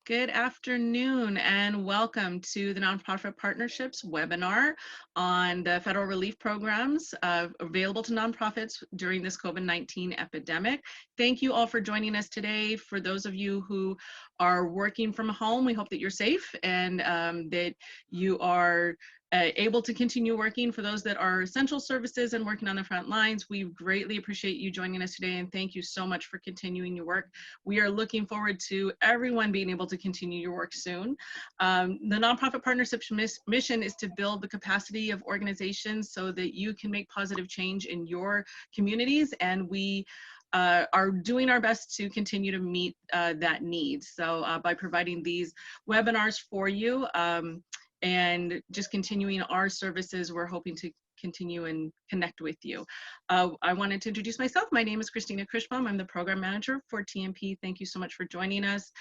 Good afternoon and welcome to the Nonprofit Partnerships webinar on the federal relief programs available to nonprofits during this COVID-19 epidemic. Thank you all for joining us today. For those of you who are working from home, we hope that you're safe and that you are able to continue working. For those that are essential services and working on the front lines, we greatly appreciate you joining us today and thank you so much for continuing your work. We are looking forward to everyone being able to continue your work soon. The Nonprofit Partnerships mission is to build the capacity of organizations so that you can make positive change in your communities, and we are doing our best to continue to meet that need. So by providing these webinars for you, and just continuing our services, we're hoping to continue and connect with you. I wanted to introduce myself. My name is Christina Krishbaum. I'm the program manager for TNP. Thank you so much for joining us.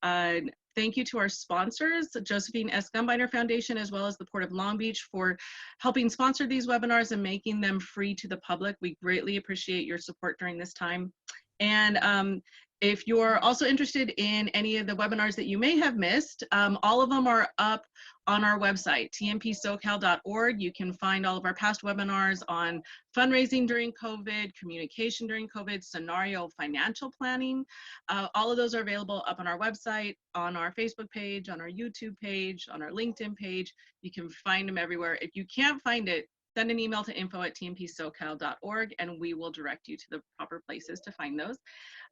Thank you to our sponsors, Josephine S. Gumbiner Foundation, as well as the Port of Long Beach, for helping sponsor these webinars and making them free to the public. We greatly appreciate your support during this time. And if you're also interested in any of the webinars that you may have missed, all of them are up on our website, tnpsocal.org. You can find all of our past webinars on fundraising during COVID, communication during COVID, scenario financial planning. All of those are available up on our website, on our Facebook page, on our YouTube page, on our LinkedIn page. You can find them everywhere. If you can't find it, send an email to info@tnpsocal.org and we will direct you to the proper places to find those.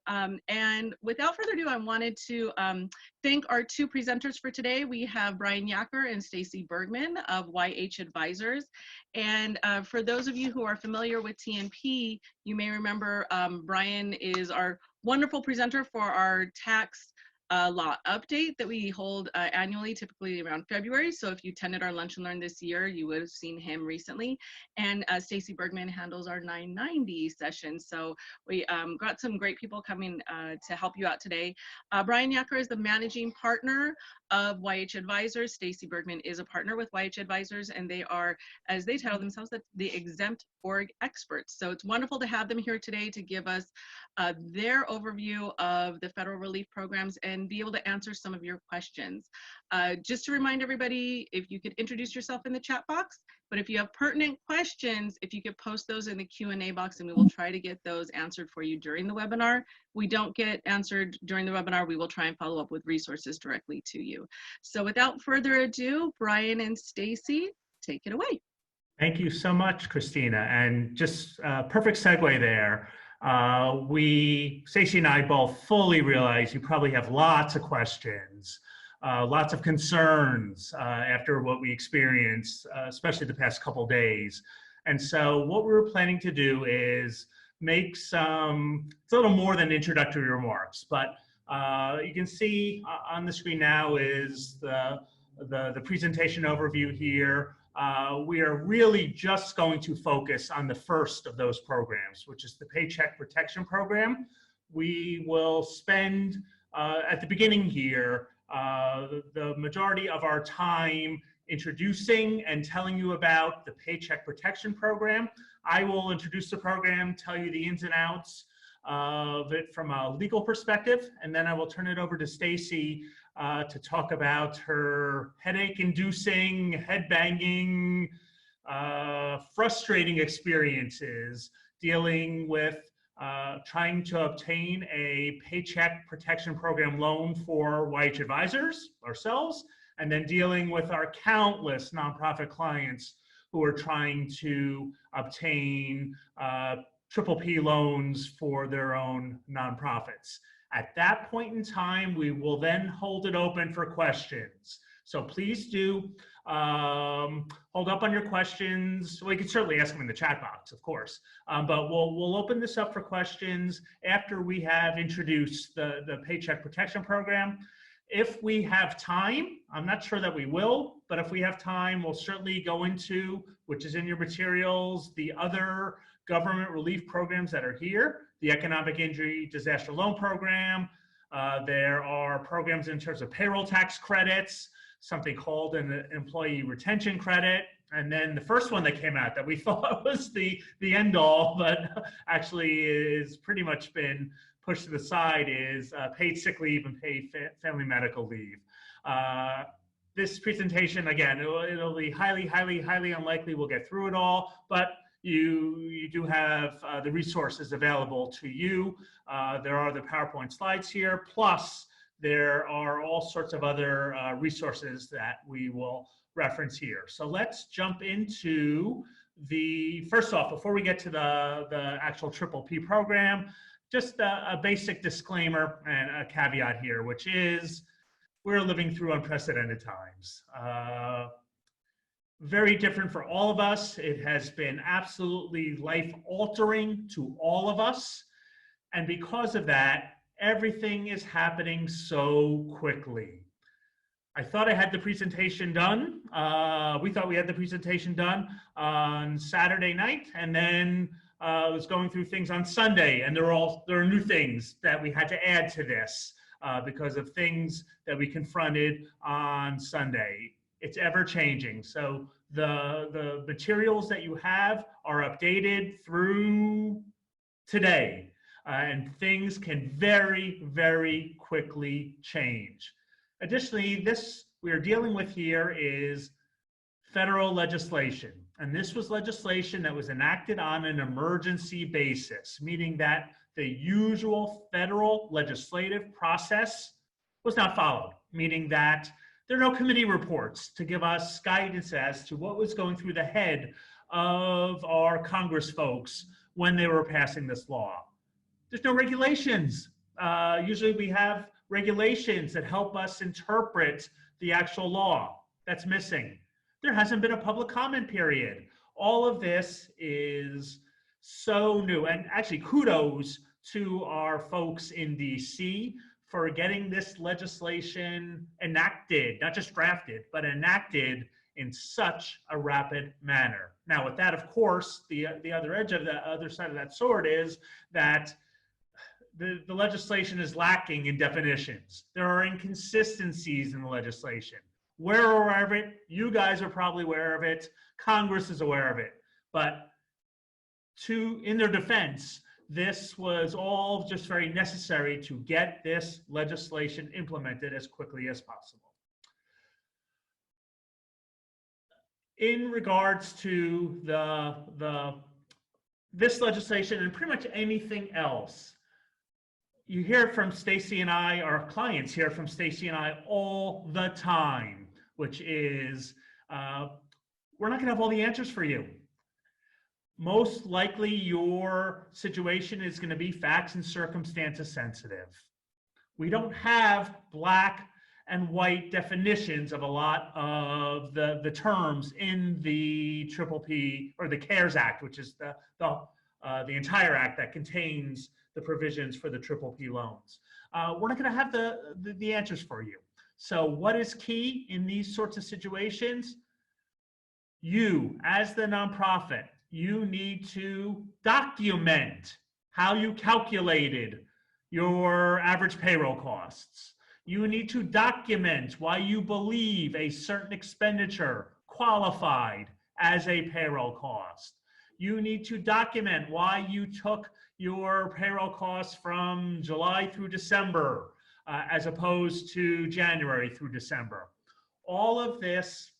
And without further ado, I wanted to thank our two presenters for today. We have Brian Yacker and Stacey Bergman of YH Advisors. And for those of you who are familiar with TNP, you may remember Brian is our wonderful presenter for our tax law update that we hold annually, typically around February. So if you attended our Lunch and Learn this year, you would have seen him recently. And Stacey Bergman handles our 990 session. So we got some great people coming to help you out today. Brian Yacker is the managing partner of YH Advisors. Stacey Bergman is a partner with YH Advisors, and they are, as they title themselves, the exempt org experts. So it's wonderful to have them here today to give us their overview of the federal relief programs and be able to answer some of your questions. Just to remind everybody, if you could introduce yourself in the chat box, but if you have pertinent questions, if you could post those in the Q&A box, and we will try to get those answered for you during the webinar. If we don't get answered during the webinar, we will try and follow up with resources directly to you. So without further ado, Brian and Stacey, take it away. Thank you so much, Christina. And just perfect segue there. Stacey and I both fully realize you probably have lots of questions, lots of concerns after what we experienced, especially the past couple days. And so what we were planning to do is make it's a little more than introductory remarks, but you can see on the screen now is the presentation overview here. We are really just going to focus on the first of those programs, which is the Paycheck Protection Program. We will spend, at the beginning here, the majority of our time introducing and telling you about the Paycheck Protection Program. I will introduce the program, tell you the ins and outs of it from a legal perspective, and then I will turn it over to Stacey to talk about her headache-inducing, head-banging, frustrating experiences dealing with trying to obtain a Paycheck Protection Program loan for YH Advisors, ourselves, and then dealing with our countless nonprofit clients who are trying to obtain PPP loans for their own nonprofits. At that point in time, we will then hold it open for questions. So please do hold up on your questions. Well, you can certainly ask them in the chat box, of course, but we'll open this up for questions after we have introduced the Paycheck Protection Program. If we have time, I'm not sure that we will, but if we have time, we'll certainly go into, which is in your materials, the other government relief programs that are here, the Economic Injury Disaster Loan Program. There are programs in terms of payroll tax credits, something called an employee retention credit, and then the first one that came out that we thought was the end all, but actually is pretty much been pushed to the side is paid sick leave and paid family medical leave. This presentation, again, it'll be highly unlikely we'll get through it all, but you do have the resources available to you. There are the PowerPoint slides here, plus there are all sorts of other resources that we will reference here. So let's jump into first off, before we get to the actual Triple P program, just a basic disclaimer and a caveat here, which is we're living through unprecedented times. Very different for all of us. It has been absolutely life-altering to all of us. And because of that, everything is happening so quickly. I thought I had the presentation done. We thought we had the presentation done on Saturday night, and then I was going through things on Sunday, and there are new things that we had to add to this because of things that we confronted on Sunday. It's ever changing. So the materials that you have are updated through today, and things can very quickly change. Additionally, this we are dealing with here is federal legislation. And this was legislation that was enacted on an emergency basis, meaning that the usual federal legislative process was not followed, meaning that there are no committee reports to give us guidance as to what was going through the head of our Congress folks when they were passing this law. There's no regulations. Usually we have regulations that help us interpret the actual law. That's missing. There hasn't been a public comment period. All of this is so new. And actually, kudos to our folks in DC for getting this legislation enacted, not just drafted, but enacted in such a rapid manner. Now, with that, of course, the other edge of the other side of that sword is that the legislation is lacking in definitions. There are inconsistencies in the legislation. We're aware of it. You guys are probably aware of it. Congress is aware of it. But in their defense, this was all just very necessary to get this legislation implemented as quickly as possible. In regards to this legislation and pretty much anything else, you hear it from Stacey and I, our clients hear from Stacey and I all the time, which is, we're not gonna have all the answers for you. Most likely your situation is gonna be facts and circumstances sensitive. We don't have black and white definitions of a lot of the terms in the Triple P or the CARES Act, which is the entire act that contains the provisions for the Triple P loans. We're not going to have the answers for you. So what is key in these sorts of situations? You, as the nonprofit, you need to document how you calculated your average payroll costs. You need to document why you believe a certain expenditure qualified as a payroll cost. You need to document why you took your payroll costs from July through December as opposed to January through December. All of this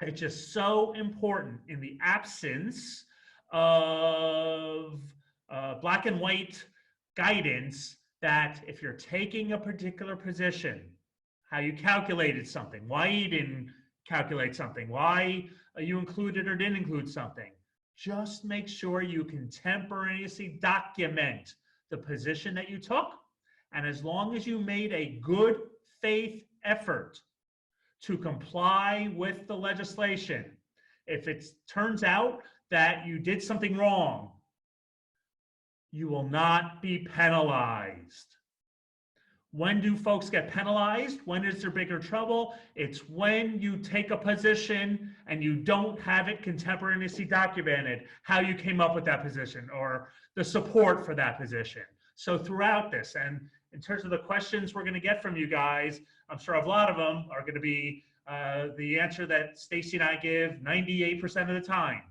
is just so important in the absence of black and white guidance that if you're taking a particular position, how you calculated something, why you didn't calculate something, why you included or didn't include something, just make sure you contemporaneously document the position that you took. And as long as you made a good faith effort to comply with the legislation, if it turns out that you did something wrong, you will not be penalized. When do folks get penalized? When is there bigger trouble? It's when you take a position and you don't have it contemporaneously documented how you came up with that position or the support for that position. So throughout this, and in terms of the questions we're going to get from you guys, I'm sure a lot of them are going to be the answer that Stacey and I give 98% of the time.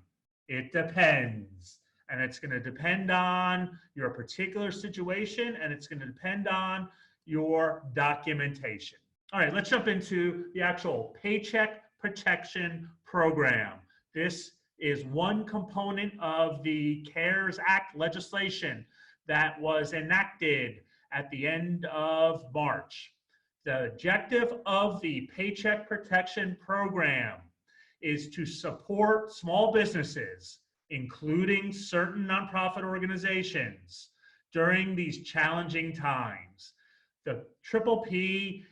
It depends. And it's going to depend on your particular situation, and it's going to depend on your documentation. All right, let's jump into the actual Paycheck Protection Program. This is one component of the CARES Act legislation that was enacted at the end of March. The objective of the Paycheck Protection Program is to support small businesses, including certain nonprofit organizations, during these challenging times. The Triple P,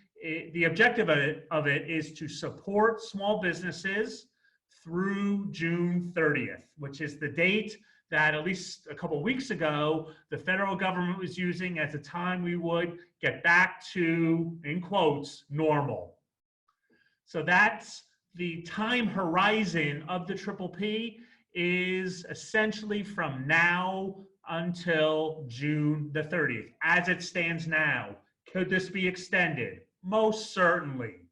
the objective of it is to support small businesses through June 30th, which is the date that at least a couple of weeks ago, the federal government was using as a time we would get back to, in quotes, normal. So that's the time horizon of the Triple P is essentially from now until June the 30th, as it stands now. Could this be extended? Most certainly.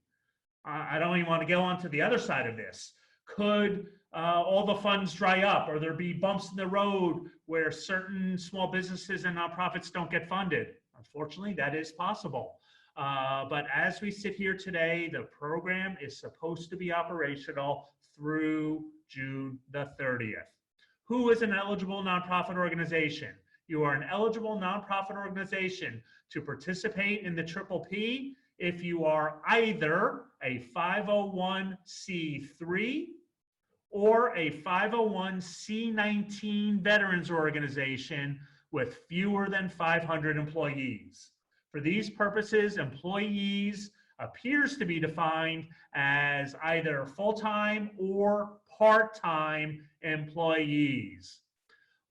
I don't even want to go on to the other side of this. Could all the funds dry up, or there be bumps in the road where certain small businesses and nonprofits don't get funded? Unfortunately, that is possible. But as we sit here today, the program is supposed to be operational through June the 30th. Who is an eligible nonprofit organization? You are an eligible nonprofit organization to participate in the Triple P if you are either a 501c3 or a 501c19 veterans organization with fewer than 500 employees. For these purposes, employees appears to be defined as either full-time or part-time employees.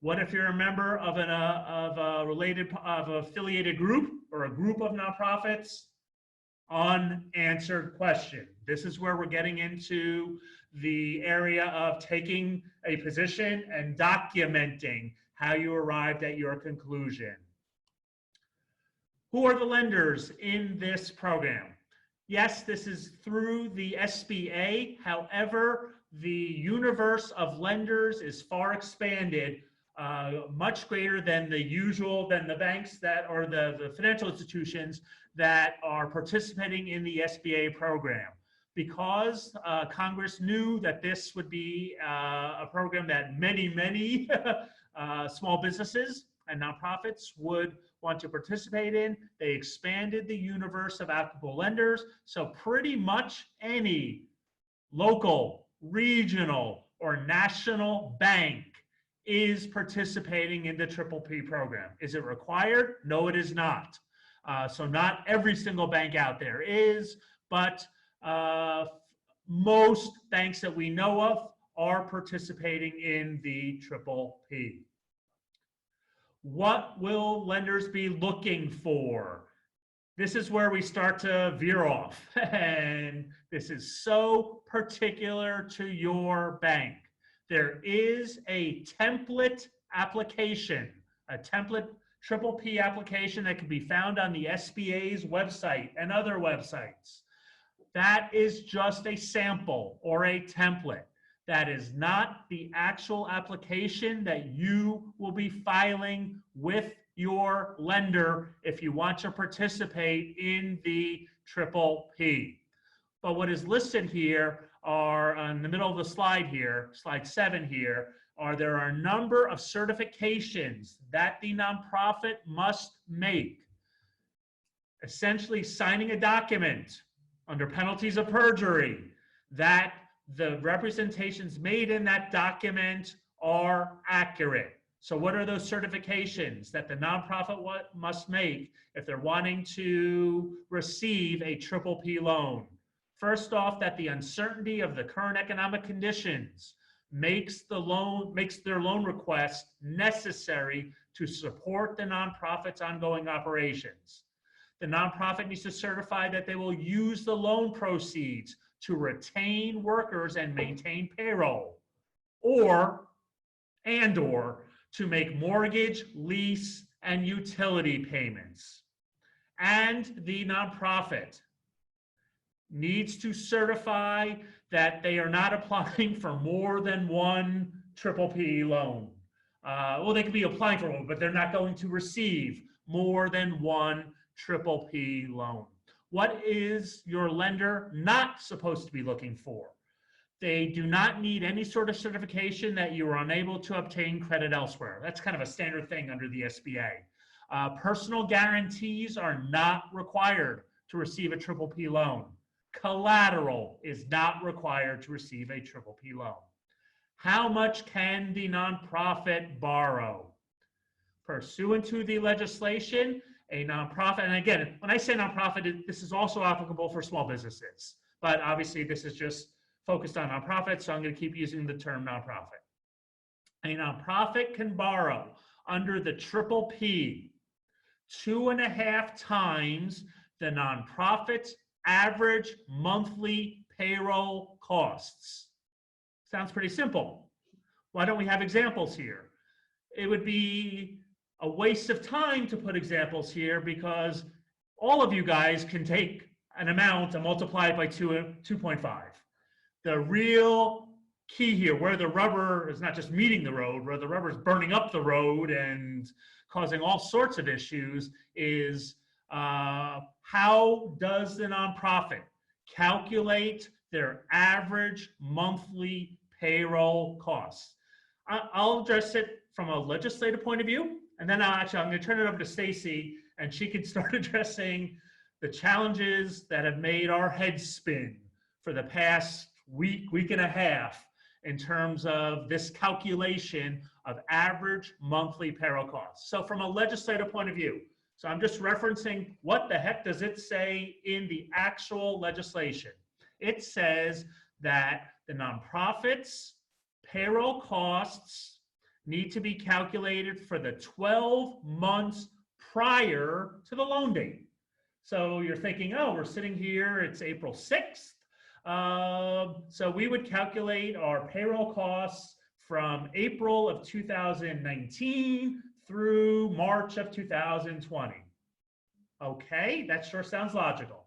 What if you're a member of an affiliated group or a group of nonprofits? Unanswered question. This is where we're getting into the area of taking a position and documenting how you arrived at your conclusion. Who are the lenders in this program? Yes, this is through the SBA. However, the universe of lenders is far expanded, much greater than the banks that, or the financial institutions that are participating in the SBA program. Because Congress knew that this would be a program that many small businesses and nonprofits would want to participate in, they expanded the universe of applicable lenders. So pretty much any local, regional, or national bank is participating in the Triple P program. Is it required? No, it is not. So not every single bank out there is, but most banks that we know of are participating in the Triple P. What will lenders be looking for? This is where we start to veer off, and this is so particular to your bank. There is a template application, a template Triple P application that can be found on the SBA's website and other websites. That is just a sample or a template. That is not the actual application that you will be filing with your lender if you want to participate in the Triple P. But what is listed here are, in the middle of the slide here, slide 7 here, there are a number of certifications that the nonprofit must make. Essentially signing a document under penalties of perjury that the representations made in that document are accurate. So what are those certifications that the nonprofit must make if they're wanting to receive a Triple P loan? First off, that the uncertainty of the current economic conditions makes their loan request necessary to support the nonprofit's ongoing operations. The nonprofit needs to certify that they will use the loan proceeds to retain workers and maintain payroll, or to make mortgage, lease, and utility payments. And the nonprofit needs to certify that they are not applying for more than one Triple P loan. well, they could be applying for one, but they're not going to receive more than one PPP loan. What is your lender not supposed to be looking for? They do not need any sort of certification that you are unable to obtain credit elsewhere. That's kind of a standard thing under the SBA. Personal guarantees are not required to receive a PPP loan. Collateral is not required to receive a PPP loan. How much can the nonprofit borrow? Pursuant to the legislation, a nonprofit, and again, when I say nonprofit, this is also applicable for small businesses, but obviously this is just focused on nonprofits, so I'm going to keep using the term nonprofit. A nonprofit can borrow under the PPP 2.5 times the nonprofit's average monthly payroll costs. Sounds pretty simple. Why don't we have examples here? It would be a waste of time to put examples here because all of you guys can take an amount and multiply it by 2.5. The real key here, where the rubber is not just meeting the road, where the rubber is burning up the road and causing all sorts of issues, is how does the nonprofit calculate their average monthly payroll costs? I'll address it from a legislative point of view, and then I'm going to turn it over to Stacey, and she can start addressing the challenges that have made our heads spin for the past week and a half in terms of this calculation of average monthly payroll costs. So from a legislative point of view, so I'm just referencing what the heck does it say in the actual legislation. It says that the nonprofits' payroll costs need to be calculated for the 12 months prior to the loan date. So you're thinking, oh, we're sitting here, it's April 6th. So we would calculate our payroll costs from April of 2019 through March of 2020. Okay, that sure sounds logical.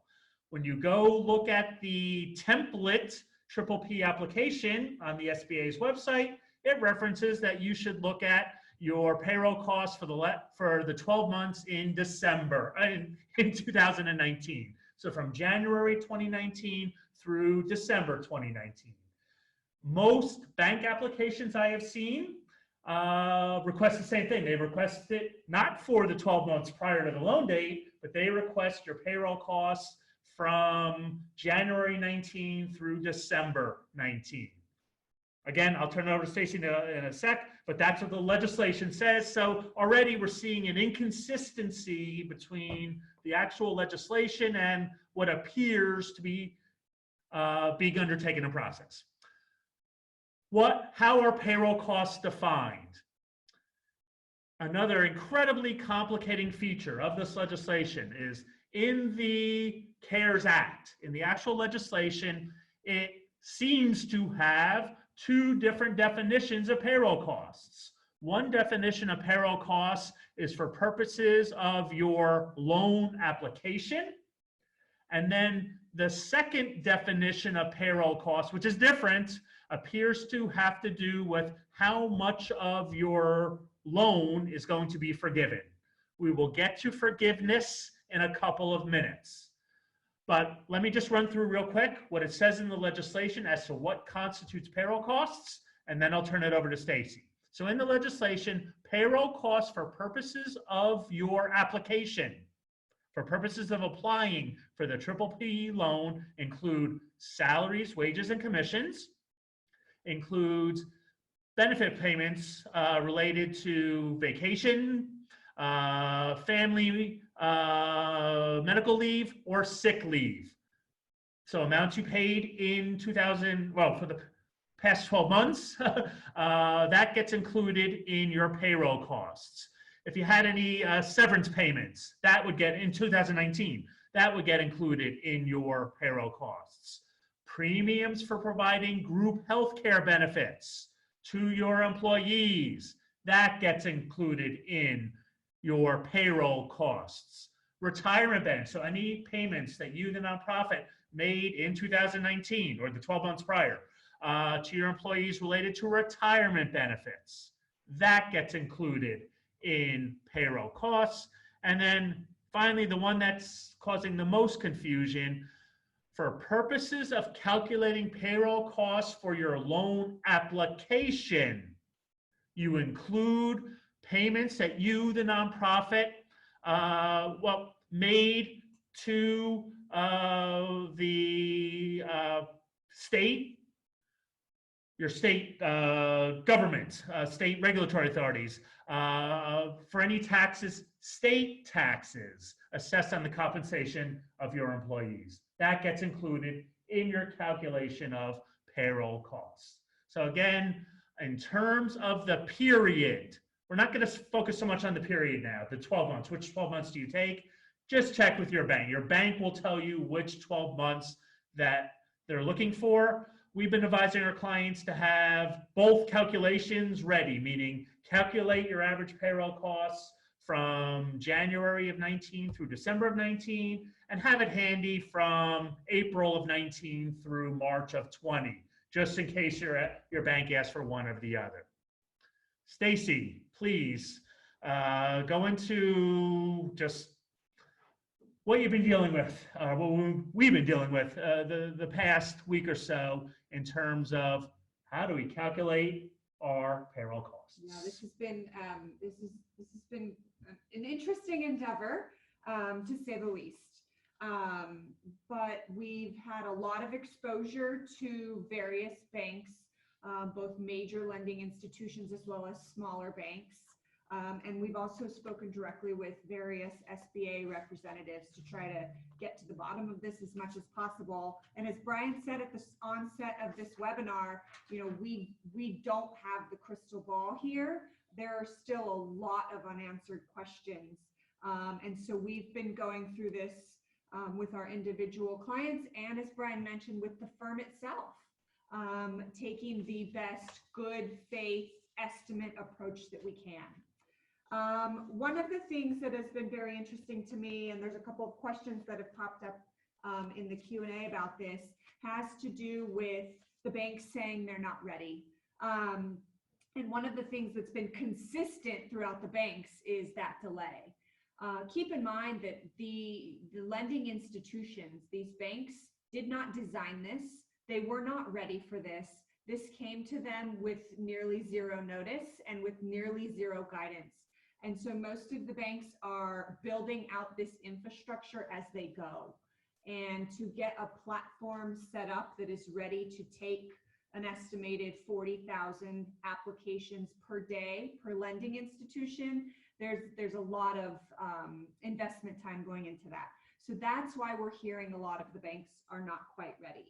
When you go look at the template PPP application on the SBA's website, it references that you should look at your payroll costs for the 12 months in December, in 2019. So from January 2019 through December 2019. Most bank applications I have seen request the same thing. They request it not for the 12 months prior to the loan date, but they request your payroll costs from January 19 through December 19. Again, I'll turn it over to Stacey in a sec, but that's what the legislation says. So already we're seeing an inconsistency between the actual legislation and what appears to be being undertaken in process. How are payroll costs defined? Another incredibly complicating feature of this legislation is in the CARES Act, in the actual legislation, it seems to have two different definitions of payroll costs. One definition of payroll costs is for purposes of your loan application. And then the second definition of payroll costs, which is different, appears to have to do with how much of your loan is going to be forgiven. We will get to forgiveness in a couple of minutes. But let me just run through real quick what it says in the legislation as to what constitutes payroll costs, and then I'll turn it over to Stacey. So in the legislation, payroll costs for purposes of your application, for purposes of applying for the PPP loan, include salaries, wages, and commissions, includes benefit payments related to vacation, family, medical leave, or sick leave. So amounts you paid in for the past 12 months, that gets included in your payroll costs. If you had any severance payments, that would get in 2019, that would get included in your payroll costs. Premiums for providing group health care benefits to your employees, that gets included in your payroll costs. Retirement benefits, so any payments that you, the nonprofit, made in 2019 or the 12 months prior to your employees related to retirement benefits, that gets included in payroll costs. And then finally, the one that's causing the most confusion, for purposes of calculating payroll costs for your loan application, you include payments that you, the nonprofit, made to the state, your state government, state regulatory authorities, for any taxes, state taxes assessed on the compensation of your employees. That gets included in your calculation of payroll costs. So again, in terms of the period, we're not going to focus so much on the period now, the 12 months. Which 12 months do you take? Just check with your bank. Your bank will tell you which 12 months that they're looking for. We've been advising our clients to have both calculations ready, meaning calculate your average payroll costs from January of 19 through December of 19, and have it handy from April of 19 through March of 20, just in case your bank asks for one or the other. Stacey, please go into just what you've been dealing with, what we've been dealing with the past week or so in terms of how do we calculate our payroll costs. Yeah, this has been an interesting endeavor, to say the least. But we've had a lot of exposure to various banks, both major lending institutions as well as smaller banks. And we've also spoken directly with various SBA representatives to try to get to the bottom of this as much as possible. And as Brian said at the onset of this webinar, we don't have the crystal ball here. There are still a lot of unanswered questions. And so we've been going through this with our individual clients, and as Brian mentioned, with the firm itself, taking the best good faith estimate approach that we can. One of the things that has been very interesting to me, and there's a couple of questions that have popped up in the Q&A about this, has to do with the banks saying they're not ready. And one of the things that's been consistent throughout the banks is that delay. Keep in mind that the lending institutions, these banks, did not design this. They were not ready for this. This came to them with nearly zero notice and with nearly zero guidance. And so most of the banks are building out this infrastructure as they go. And to get a platform set up that is ready to take an estimated 40,000 applications per day per lending institution, there's a lot of investment time going into that. So that's why we're hearing a lot of the banks are not quite ready.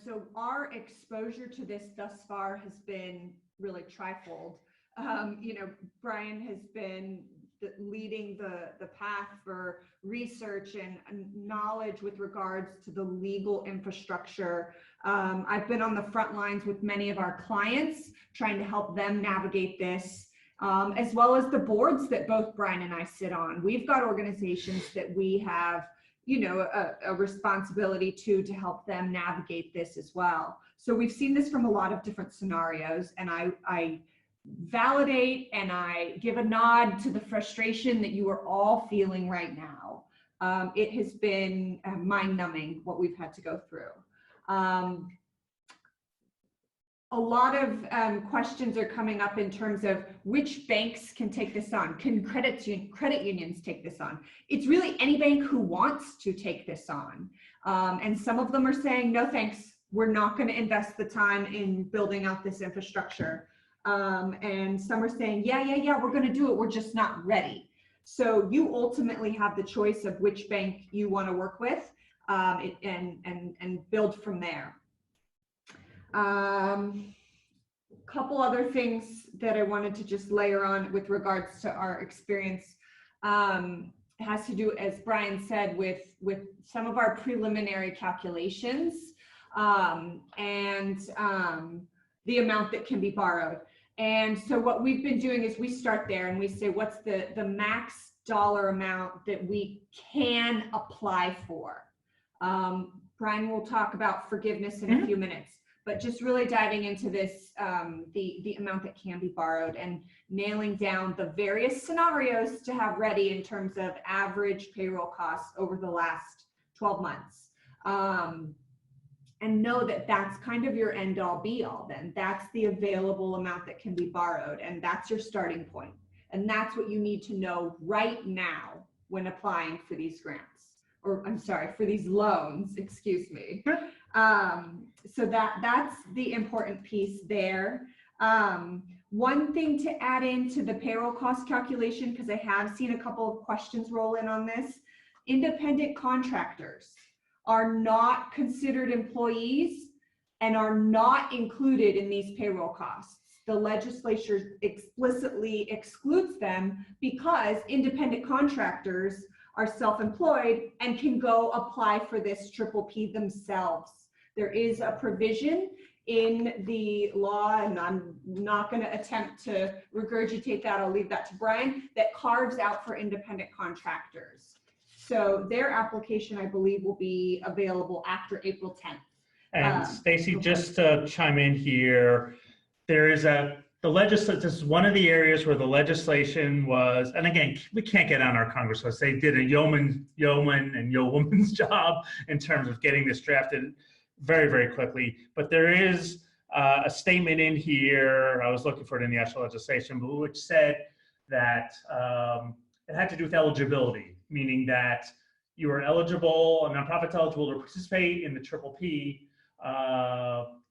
So our exposure to this thus far has been really trifold. Brian has been leading the path for research and knowledge with regards to the legal infrastructure. I've been on the front lines with many of our clients, trying to help them navigate this, as well as the boards that both Brian and I sit on. We've got organizations that we have, a responsibility to help them navigate this as well. So we've seen this from a lot of different scenarios, and I validate and I give a nod to the frustration that you are all feeling right now. It has been mind-numbing what we've had to go through. A lot of questions are coming up in terms of which banks can take this on. Can credit unions take this on? It's really any bank who wants to take this on. And some of them are saying, no thanks, we're not going to invest the time in building out this infrastructure. And some are saying, yeah, we're going to do it, we're just not ready. So you ultimately have the choice of which bank you want to work with, and build from there. Couple other things that I wanted to just layer on with regards to our experience has to do, as Brian said, with some of our preliminary calculations and the amount that can be borrowed. And so what we've been doing is we start there and we say, what's the max dollar amount that we can apply for? Brian will talk about forgiveness in a few minutes. but just really diving into this, the amount that can be borrowed and nailing down the various scenarios to have ready in terms of average payroll costs over the last 12 months. And know that that's kind of your end all be all then. That's the available amount that can be borrowed, and that's your starting point. And that's what you need to know right now when applying for these grants, or I'm sorry, for these loans, excuse me. So that's the important piece there. One thing to add into the payroll cost calculation, because I have seen a couple of questions roll in on this, independent contractors are not considered employees and are not included in these payroll costs. The legislature explicitly excludes them because independent contractors are self-employed and can go apply for this PPP themselves. There is a provision in the law, and I'm not going to attempt to regurgitate that, I'll leave that to Brian, that carves out for independent contractors. So their application, I believe, will be available after April 10th. And Stacey, just to chime in here, there is this is one of the areas where the legislation was, and again, we can't get on our Congress because they did a yeoman's job in terms of getting this drafted very, very quickly. But there is a statement in here, I was looking for it in the actual legislation, but which said that it had to do with eligibility, meaning that you are eligible, a nonprofit's eligible to participate in the PPP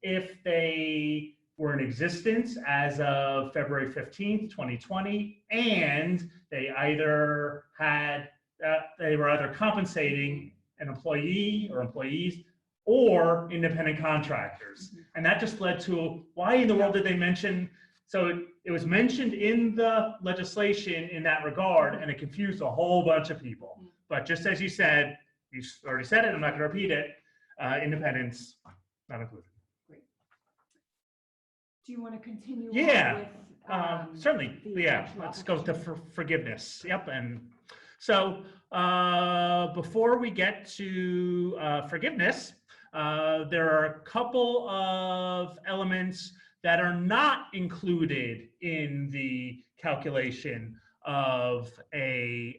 if they were in existence as of February 15th, 2020, and they either had, they were either compensating an employee or employees or independent contractors. And that just led to, why in the world did they mention, so it was mentioned in the legislation in that regard, and it confused a whole bunch of people. But just as you said, you already said it, I'm not going to repeat it, independents not included. Great. Do you want to continue? Yeah, on with, certainly. Yeah, let's go to forgiveness. Yep. And so before we get to forgiveness, there are a couple of elements that are not included in the calculation of the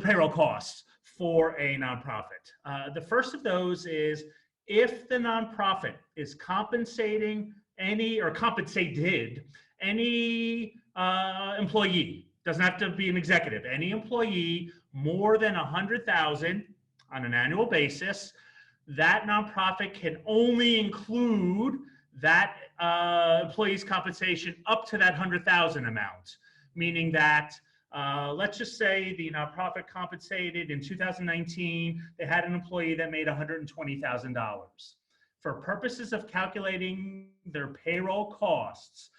payroll costs for a nonprofit. The first of those is if the nonprofit is compensating any, or compensated any employee, doesn't have to be an executive, any employee more than $100,000 on an annual basis, that nonprofit can only include that employee's compensation up to that $100,000 amount, meaning that let's just say the nonprofit compensated in 2019, they had an employee that made $120,000. For purposes of calculating their payroll costs,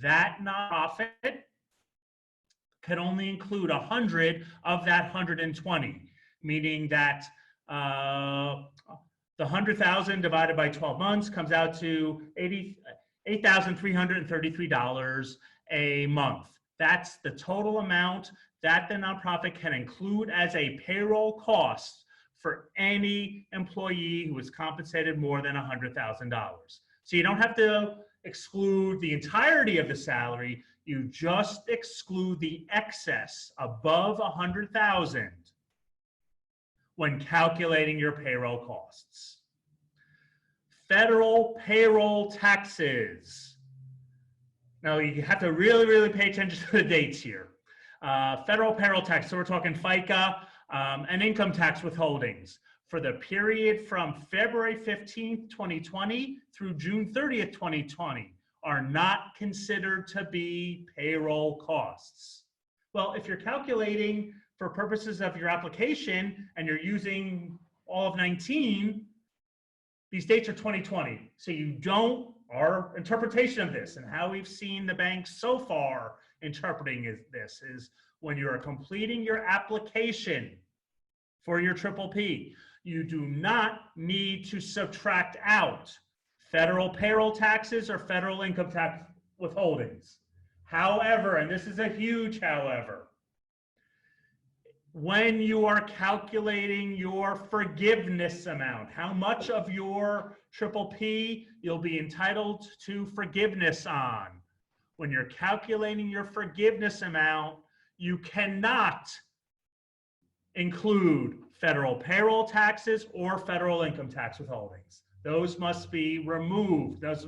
that nonprofit can only include 100 of that 120, meaning that the 100,000 divided by 12 months comes out to $8,333 a month. That's the total amount that the nonprofit can include as a payroll cost for any employee who is compensated more than $100,000. So you don't have to exclude the entirety of the salary, you just exclude the excess above $100,000 when calculating your payroll costs. Federal payroll taxes. Now you have to really, really pay attention to the dates here. Federal payroll tax, so we're talking FICA and income tax withholdings for the period from February 15th, 2020 through June 30th, 2020 are not considered to be payroll costs. Well, if you're calculating for purposes of your application and you're using all of 19, these dates are 2020. So you don't, our interpretation of this and how we've seen the banks so far interpreting this is when you are completing your application for your PPP, you do not need to subtract out federal payroll taxes or federal income tax withholdings. However, and this is a huge however, when you are calculating your forgiveness amount, how much of your triple P you'll be entitled to forgiveness on. When you're calculating your forgiveness amount, you cannot include federal payroll taxes or federal income tax withholdings. Those must be removed. Those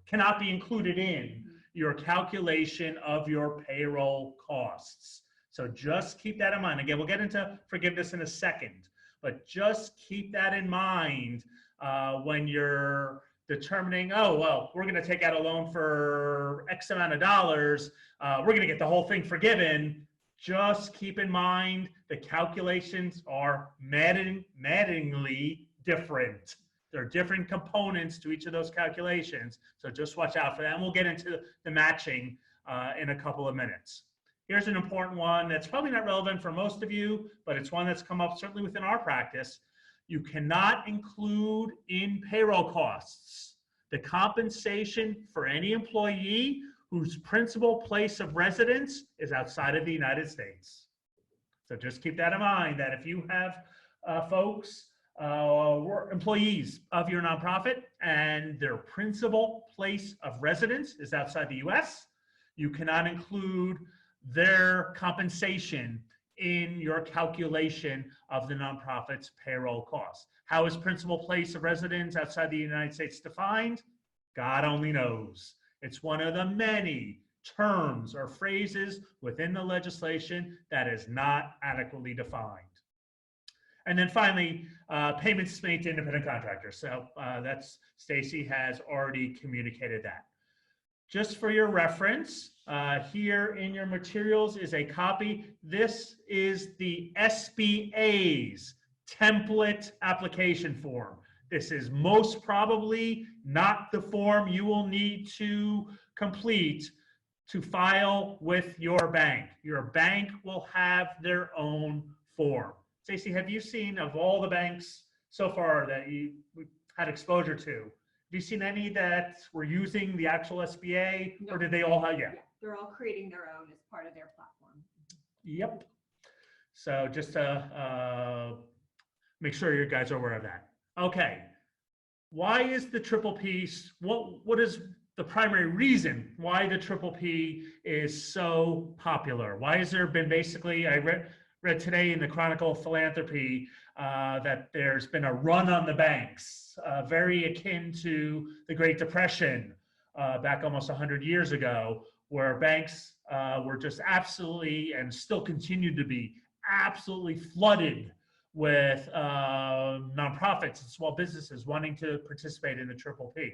cannot be included in your calculation of your payroll costs. So just keep that in mind. Again, we'll get into forgiveness in a second, but just keep that in mind when you're determining, oh, well, we're going to take out a loan for X amount of dollars. We're going to get the whole thing forgiven. Just keep in mind the calculations are maddeningly different. There are different components to each of those calculations. So just watch out for that. And we'll get into the matching in a couple of minutes. Here's an important one that's probably not relevant for most of you, but it's one that's come up certainly within our practice. You cannot include in payroll costs the compensation for any employee whose principal place of residence is outside of the United States. So just keep that in mind, that if you have folks, employees of your nonprofit and their principal place of residence is outside the US, you cannot include their compensation in your calculation of the nonprofit's payroll costs. How is principal place of residence outside the United States defined? God only knows. It's one of the many terms or phrases within the legislation that is not adequately defined. And then finally, payments made to independent contractors. So that's Stacey has already communicated that. Just for your reference, here in your materials is a copy. This is the SBA's template application form. This is most probably not the form you will need to complete to file with your bank. Your bank will have their own form. Stacey, have you seen, of all the banks so far that you've had exposure to, have you seen any that were using the actual SBA? No. Or did they all have? Yeah. They're all creating their own as part of their platform. Yep. So just to make sure you guys are aware of that. Okay. Why is the triple P, what is the primary reason why the triple P is so popular? Why has there been basically, I read today in the Chronicle of Philanthropy that there's been a run on the banks, very akin to the Great Depression back almost 100 years ago, where banks were just absolutely, and still continue to be, absolutely flooded with nonprofits and small businesses wanting to participate in the triple P.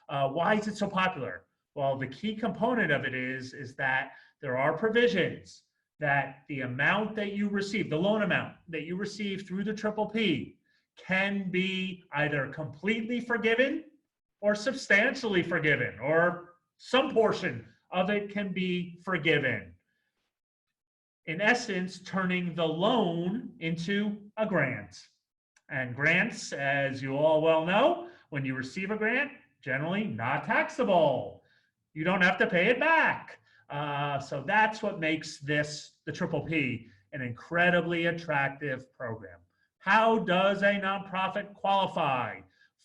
Why is it so popular? Well, the key component of it is that there are provisions that the amount that you receive, the loan amount that you receive through the triple P, can be either completely forgiven or substantially forgiven, or some portion of it can be forgiven. In essence, turning the loan into a grant. And grants, as you all well know, when you receive a grant, generally not taxable. You don't have to pay it back. So that's what makes this, the triple P, an incredibly attractive program. How does a nonprofit qualify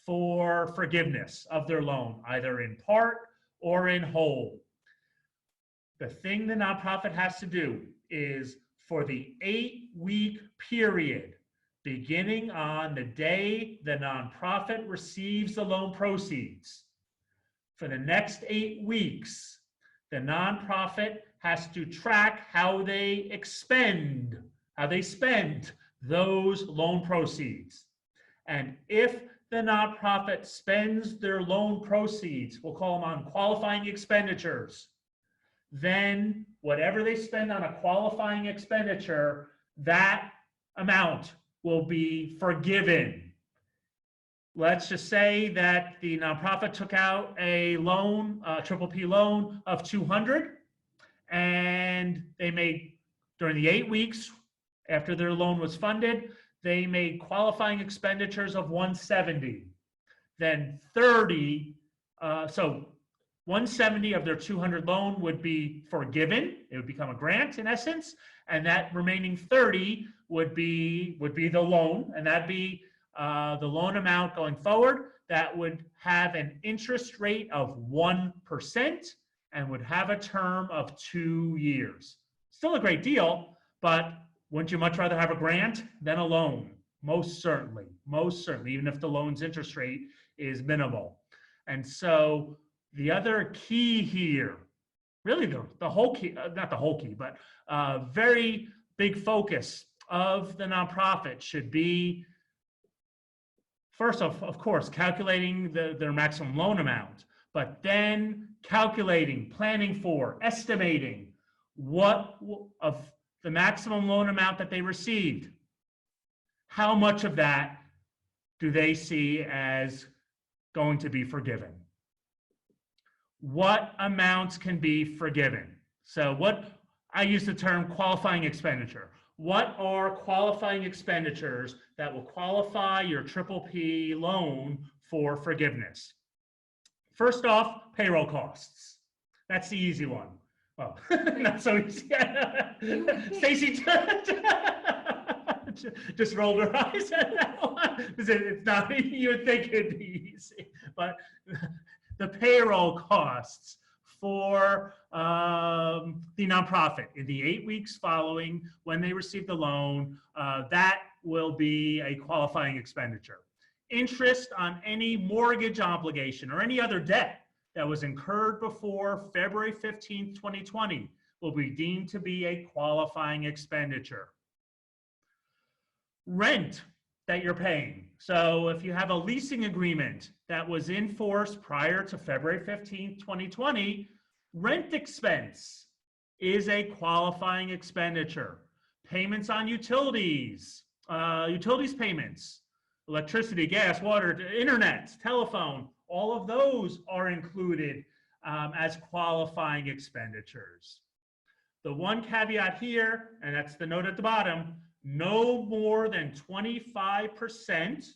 for forgiveness of their loan, either in part or in whole? The thing the nonprofit has to do is, for the 8-week period, beginning on the day the nonprofit receives the loan proceeds, for the next 8 weeks, the nonprofit has to track how they spend those loan proceeds. And if the nonprofit spends their loan proceeds, we'll call them on qualifying expenditures, then whatever they spend on a qualifying expenditure, that amount will be forgiven. Let's just say that the nonprofit took out a loan, a triple P loan of $200, and they made, during the 8 weeks after their loan was funded, they made qualifying expenditures of $170. Then 30, so 170 of their 200 loan would be forgiven. It would become a grant in essence. And that remaining 30 would be the loan, and that'd be the loan amount going forward that would have an interest rate of 1% and would have a term of 2 years. Still a great deal, but wouldn't you much rather have a grant than a loan? Most certainly, even if the loan's interest rate is minimal. And so the other key here, really the whole key, not the whole key, but very big focus of the nonprofit should be, first of course, calculating their maximum loan amount, but then calculating, planning for, estimating what of the maximum loan amount that they received, how much of that do they see as going to be forgiven? What amounts can be forgiven? So I use the term qualifying expenditure. What are qualifying expenditures that will qualify your PPP loan for forgiveness? First off, payroll costs. That's the easy one. Well, not so easy. Stacey just rolled her eyes at that one. It's not, you would think it'd be easy, but the payroll costs for the nonprofit in the 8 weeks following when they receive the loan, that will be a qualifying expenditure. Interest on any mortgage obligation or any other debt that was incurred before February 15th, 2020 will be deemed to be a qualifying expenditure. Rent that you're paying. So if you have a leasing agreement that was in force prior to February 15th, 2020, rent expense is a qualifying expenditure. Payments on utilities, utilities payments, electricity, gas, water, internet, telephone, all of those are included as qualifying expenditures. The one caveat here, and that's the note at the bottom, no more than 25%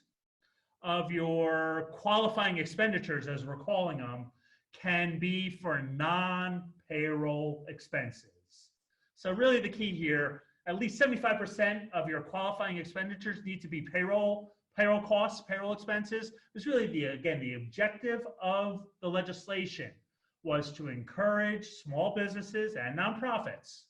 of your qualifying expenditures, as we're calling them, can be for non-payroll expenses. So really the key here, at least 75% of your qualifying expenditures need to be payroll costs, payroll expenses. It's really the objective of the legislation was to encourage small businesses and nonprofits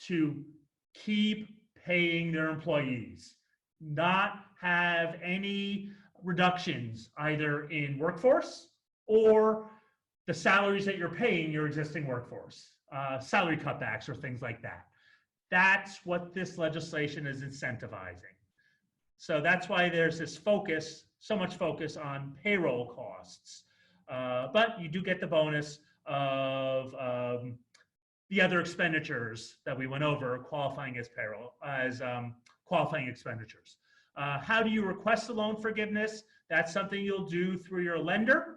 to keep paying their employees, not have any reductions either in workforce or the salaries that you're paying your existing workforce, salary cutbacks or things like that. That's what this legislation is incentivizing. So that's why there's this focus, so much focus on payroll costs. But you do get the bonus of the other expenditures that we went over qualifying as qualifying expenditures. How do you request a loan forgiveness? That's something you'll do through your lender.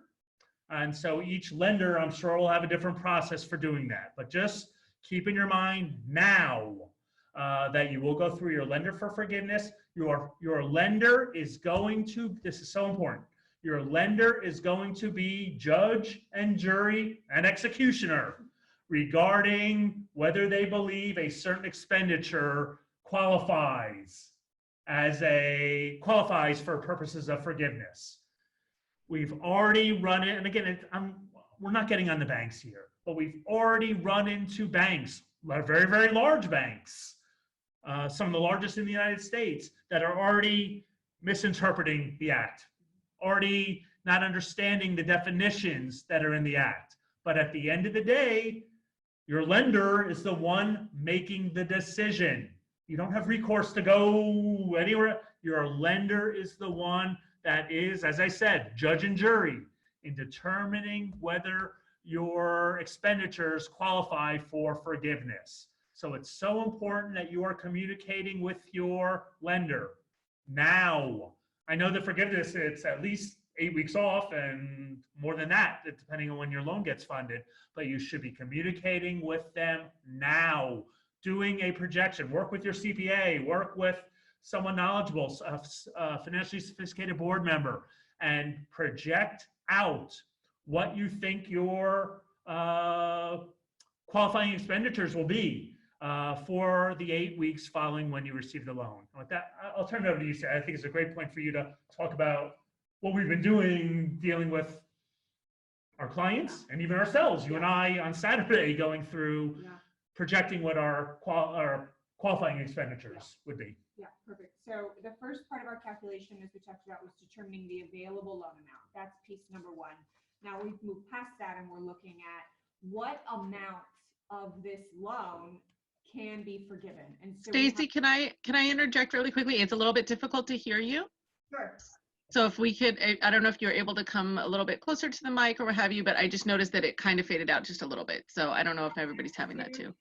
And so each lender, I'm sure, will have a different process for doing that. But just keep in your mind now that you will go through your lender for forgiveness. Your lender is going to, this is so important, your lender is going to be judge and jury and executioner regarding whether they believe a certain expenditure qualifies for purposes of forgiveness. We've already run it, and again, we're not getting on the banks here, but we've already run into banks, very, very large banks, some of the largest in the United States, that are already misinterpreting the act, already not understanding the definitions that are in the act. But at the end of the day, your lender is the one making the decision. You don't have recourse to go anywhere. Your lender is the one that is, as I said, judge and jury in determining whether your expenditures qualify for forgiveness. So it's so important that you are communicating with your lender now. I know the forgiveness, it's at least 8 weeks off and more than that, depending on when your loan gets funded, but you should be communicating with them now, doing a projection, work with your CPA, work with someone knowledgeable, a financially sophisticated board member, and project out what you think your qualifying expenditures will be. for the 8 weeks following when you receive the loan. With that, I'll turn it over to you, Stacey. I think it's a great point for you to talk about what we've been doing, dealing with our clients and even ourselves, you and I on Saturday, going through projecting what our qualifying expenditures would be. Yeah, perfect. So the first part of our calculation, as we talked about, was determining the available loan amount. That's piece number one. Now we've moved past that and we're looking at what amount of this loan can be forgiven. And so Stacey, can I interject really quickly? It's a little bit difficult to hear you. Sure. So if we could, I don't know if you're able to come a little bit closer to the mic or what have you, but I just noticed that it kind of faded out just a little bit. So I don't know if everybody's having that too.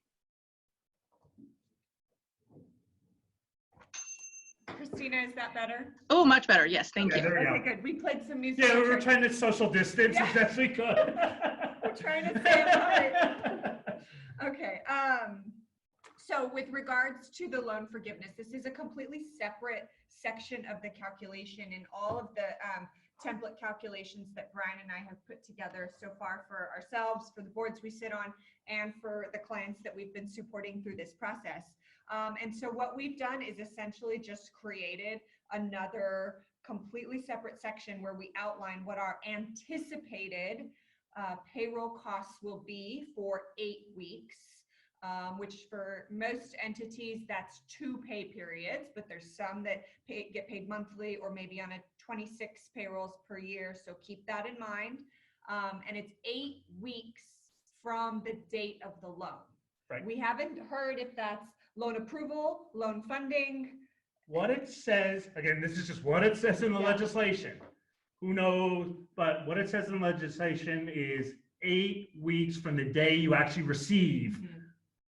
Christina, is that better? Oh, much better. Yes, thank you. There we Okay, go. good. We played some music. Yeah, we were trying to social distance as best we could. We're trying to stay apart. Okay. So with regards to the loan forgiveness, this is a completely separate section of the calculation and all of the template calculations that Brian and I have put together so far for ourselves, for the boards we sit on, and for the clients that we've been supporting through this process. And so what we've done is essentially just created another completely separate section where we outline what our anticipated payroll costs will be for 8 weeks. Which for most entities, that's 2 pay periods, but there's some that get paid monthly or maybe on a 26 payrolls per year. So keep that in mind. And it's 8 weeks from the date of the loan. Right. We haven't heard if that's loan approval, loan funding. What it says, again, this is just what it says in the legislation. Who knows? But what it says in the legislation is 8 weeks from the day you actually receive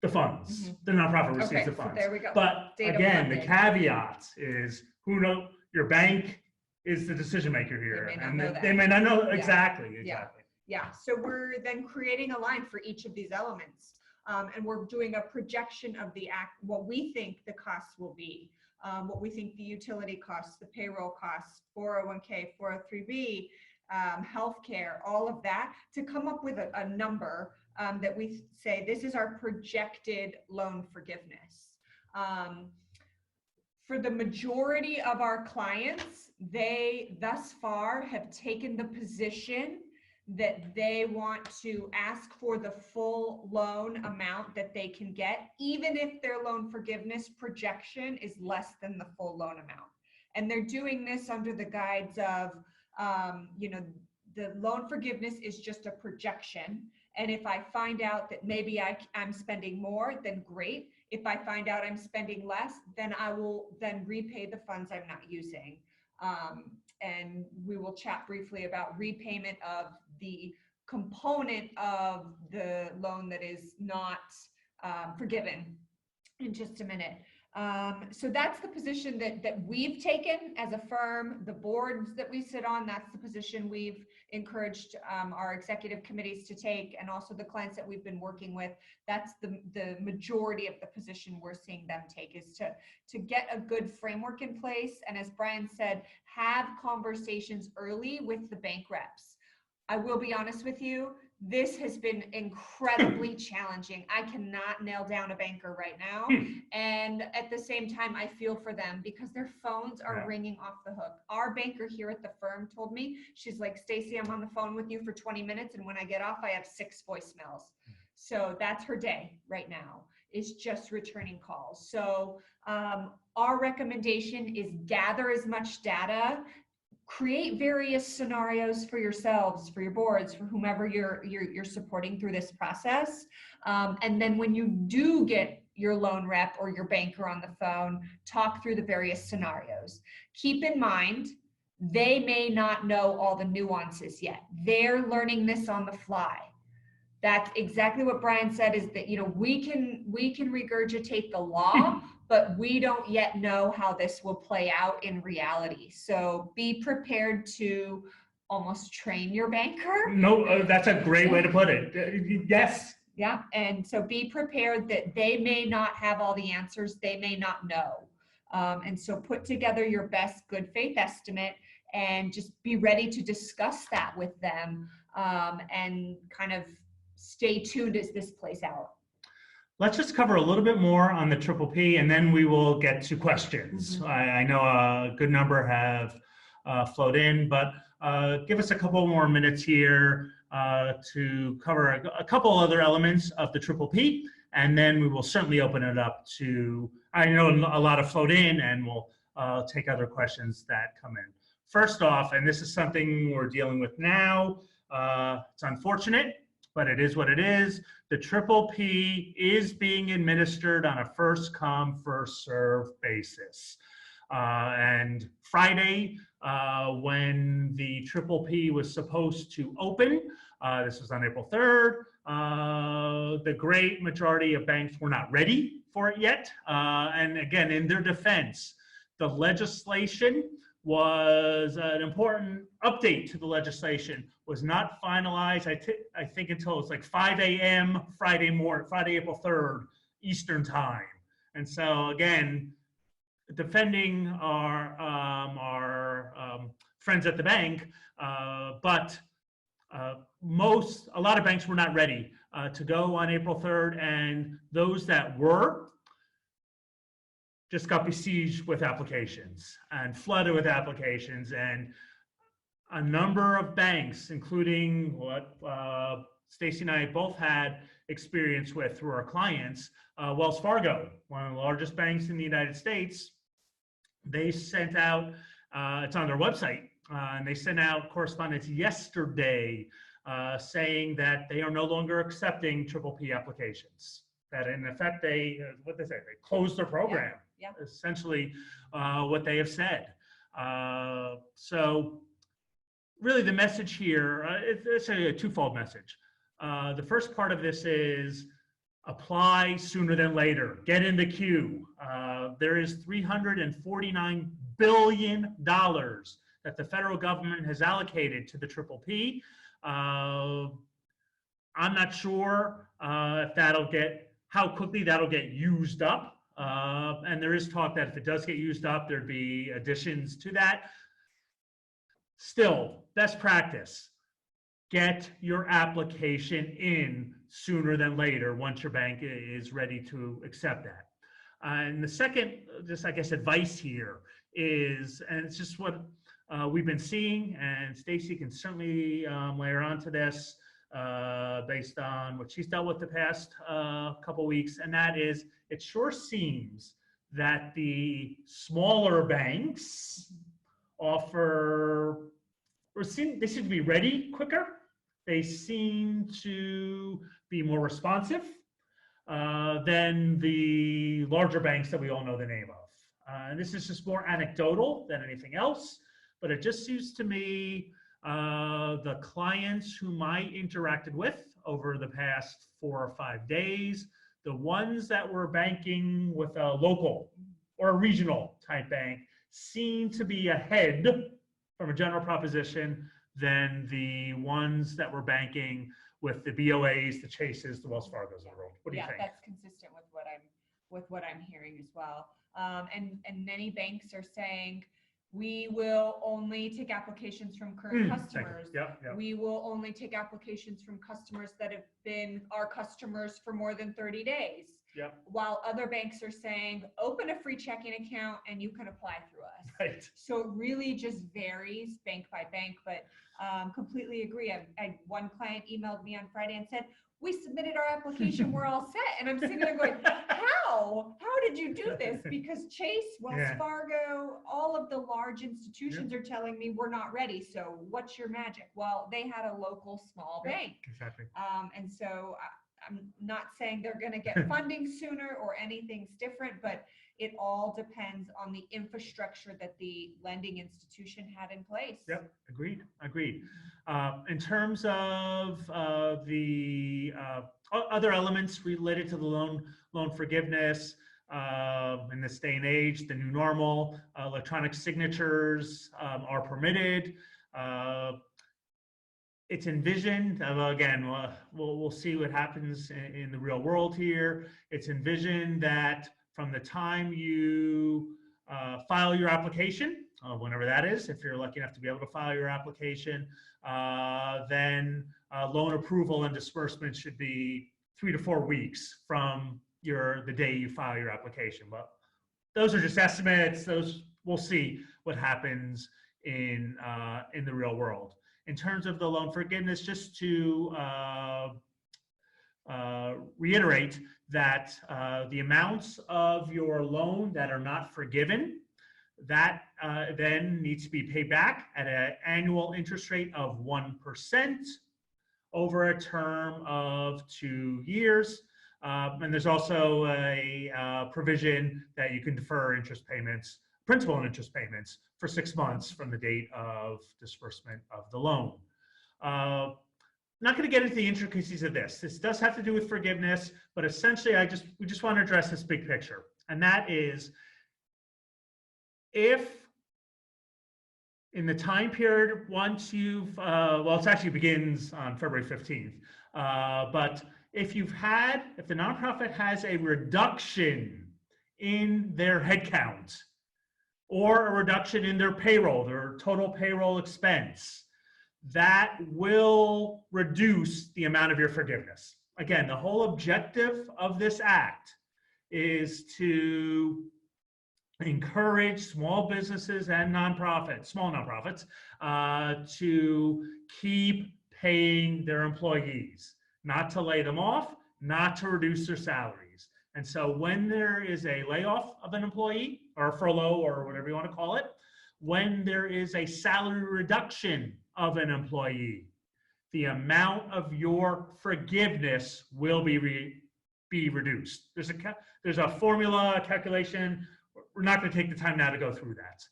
the funds. The nonprofit receives the funds. So there we go. But again, the caveat is your bank is the decision maker here. They may not know exactly. Yeah, so we're then creating a line for each of these elements. And we're doing a projection of what we think the costs will be, what we think the utility costs, the payroll costs, 401k, 403b, healthcare, all of that, to come up with a number that we say this is our projected loan forgiveness. For the majority of our clients, they thus far have taken the position that they want to ask for the full loan amount that they can get, even if their loan forgiveness projection is less than the full loan amount. And they're doing this under the guides of, the loan forgiveness is just a projection. And if I find out that maybe I'm spending more, then great. If I find out I'm spending less, then I will then repay the funds I'm not using. And we will chat briefly about repayment of the component of the loan that is not forgiven in just a minute. So that's the position that we've taken as a firm. The boards that we sit on, that's the position we've encouraged our executive committees to take, and also the clients that we've been working with. That's the majority of the position we're seeing them take, is to get a good framework in place. And as Brian said, have conversations early with the bank reps. I will be honest with you, this has been incredibly challenging. I cannot nail down a banker right now. And at the same time, I feel for them because their phones are ringing off the hook. Our banker here at the firm told me, she's like, Stacey, I'm on the phone with you for 20 minutes. And when I get off, I have 6 voicemails. So that's her day right now, is just returning calls. So our recommendation is gather as much data, create various scenarios for yourselves, for your boards, for whomever you're supporting through this process. And then when you do get your loan rep or your banker on the phone, talk through the various scenarios. Keep in mind, they may not know all the nuances yet. They're learning this on the fly. That's exactly what Brian said, is that, we can regurgitate the law, but we don't yet know how this will play out in reality. So be prepared to almost train your banker. No, that's a great way to put it. Yes. Yeah, and so be prepared that they may not have all the answers, they may not know. And so put together your best good faith estimate and just be ready to discuss that with them, and kind of stay tuned as this plays out. Let's just cover a little bit more on the Triple P, and then we will get to questions. Mm-hmm. I know a good number have flowed in, but give us a couple more minutes here to cover a couple other elements of the Triple P, and then we will certainly open it up to, I know a lot have flowed in, and we'll take other questions that come in. First off, and this is something we're dealing with now, it's unfortunate, but it is what it is. The Triple P is being administered on a first come, first serve basis. And Friday, when the Triple P was supposed to open, this was on April 3rd, the great majority of banks were not ready for it yet. And again, in their defense, the legislation was an important update to the legislation was not finalized, I think, until it was like 5 a.m. Friday, April 3rd, Eastern time. And so again, defending our friends at the bank, but a lot of banks were not ready to go on April 3rd, and those that were just got besieged with applications and flooded with applications, and a number of banks, including what Stacey and I both had experience with through our clients, Wells Fargo, one of the largest banks in the United States, they sent out, it's on their website, and they sent out correspondence yesterday saying that they are no longer accepting Triple P applications. That in effect, they closed their program. Yeah. Essentially, what they have said. So, really, the message here, it's a twofold message. The first part of this is apply sooner than later. Get in the queue. There is $349 billion that the federal government has allocated to the Triple P. I'm not sure if how quickly that'll get used up. And there is talk that if it does get used up, there'd be additions to that. Still, best practice, get your application in sooner than later once your bank is ready to accept that. And the second, just I guess, advice here is, and it's just what we've been seeing, and Stacey can certainly layer onto this based on what she's dealt with the past couple weeks, and that is, it sure seems that the smaller banks they seem to be ready quicker. They seem to be more responsive than the larger banks that we all know the name of. And this is just more anecdotal than anything else, but it just seems to me the clients whom I interacted with over the past 4 or 5 days, the ones that were banking with a local or a regional type bank seem to be ahead from a general proposition than the ones that were banking with the BOAs, the Chases, the Wells Fargos of the world. What do you think? Yeah, that's consistent with what I'm hearing as well. And many banks are saying, we will only take applications from current customers. Yep. We will only take applications from customers that have been our customers for more than 30 days. Yep. While other banks are saying, open a free checking account and you can apply through us. Right. So it really just varies bank by bank, but completely agree. One client emailed me on Friday and said, we submitted our application, we're all set. And I'm sitting there going, how did you do this? Because Chase, Wells Fargo, all of the large institutions are telling me we're not ready. So what's your magic? Well, they had a local small bank. Exactly. And so I'm not saying they're going to get funding sooner or anything's different, but it all depends on the infrastructure that the lending institution had in place. Yep, agreed. In terms of the other elements related to the loan forgiveness, in this day and age, the new normal, electronic signatures are permitted. It's envisioned, again, we'll see what happens in the real world here. It's envisioned that from the time you file your application, whenever that is, if you're lucky enough to be able to file your application, then loan approval and disbursement should be 3 to 4 weeks from the day you file your application. But those are just estimates. Those, we'll see what happens in the real world. In terms of the loan forgiveness, just to reiterate that the amounts of your loan that are not forgiven, that then needs to be paid back at an annual interest rate of 1% over a term of 2 years. And there's also a provision that you can defer interest payments, principal and interest payments, for 6 months from the date of disbursement of the loan. Not going to get into the intricacies of this. This does have to do with forgiveness, but essentially we just want to address this big picture. And that is, if in the time period, once you've, well, it actually begins on February 15th, but if the nonprofit has a reduction in their headcount or a reduction in their payroll, their total payroll expense, that will reduce the amount of your forgiveness. Again, the whole objective of this act is to encourage small businesses and small nonprofits, to keep paying their employees, not to lay them off, not to reduce their salaries. And so when there is a layoff of an employee, or furlough, or whatever you want to call it, when there is a salary reduction of an employee, the amount of your forgiveness will be reduced. There's a formula, a calculation. We're not going to take the time now to go through that.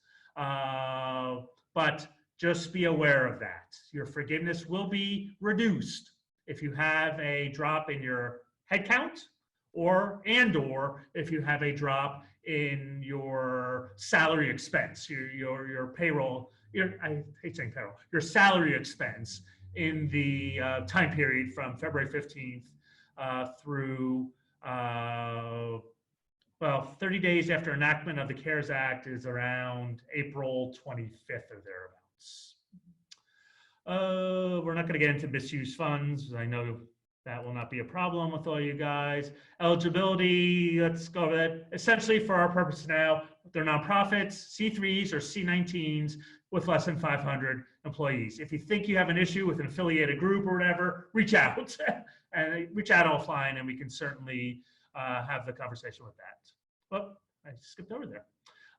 But just be aware of that. Your forgiveness will be reduced if you have a drop in your headcount, or if you have a drop in your salary expense, your payroll, I hate saying payroll, your salary expense in the time period from February 15th through, 30 days after enactment of the CARES Act is around April 25th or thereabouts. We're not going to get into misuse funds. I know that will not be a problem with all you guys. Eligibility, let's go over that. Essentially, for our purpose now, they're nonprofits, C3s or C19s with less than 500 employees. If you think you have an issue with an affiliated group or whatever, reach out and reach out offline, and we can certainly have the conversation with that. Well, I skipped over there.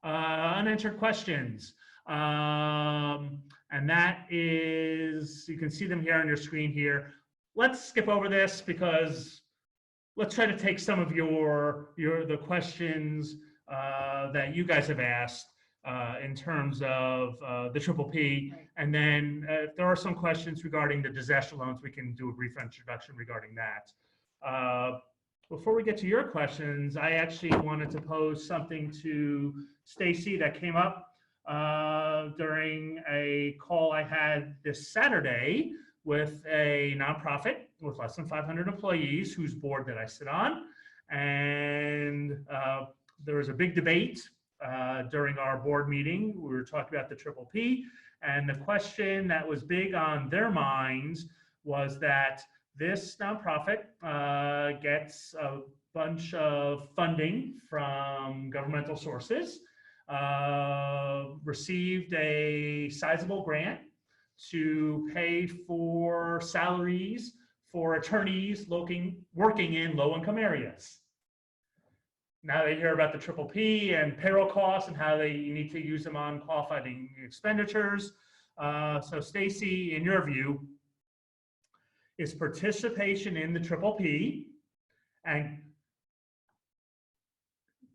Unanswered questions. And that is, you can see them here on your screen here. Let's skip over this because let's try to take some of the questions that you guys have asked in terms of the Triple P. Right. And then if there are some questions regarding the disaster loans, we can do a brief introduction regarding that. Before we get to your questions, I actually wanted to pose something to Stacey that came up during a call I had this Saturday with a nonprofit with less than 500 employees whose board that I sit on. And there was a big debate during our board meeting. We were talking about the Triple P, and the question that was big on their minds was that this nonprofit gets a bunch of funding from governmental sources, received a sizable grant to pay for salaries for attorneys working in low-income areas. Now they hear about the Triple P and payroll costs and how they need to use them on qualifying expenditures. So Stacey, in your view, is participation in the Triple P and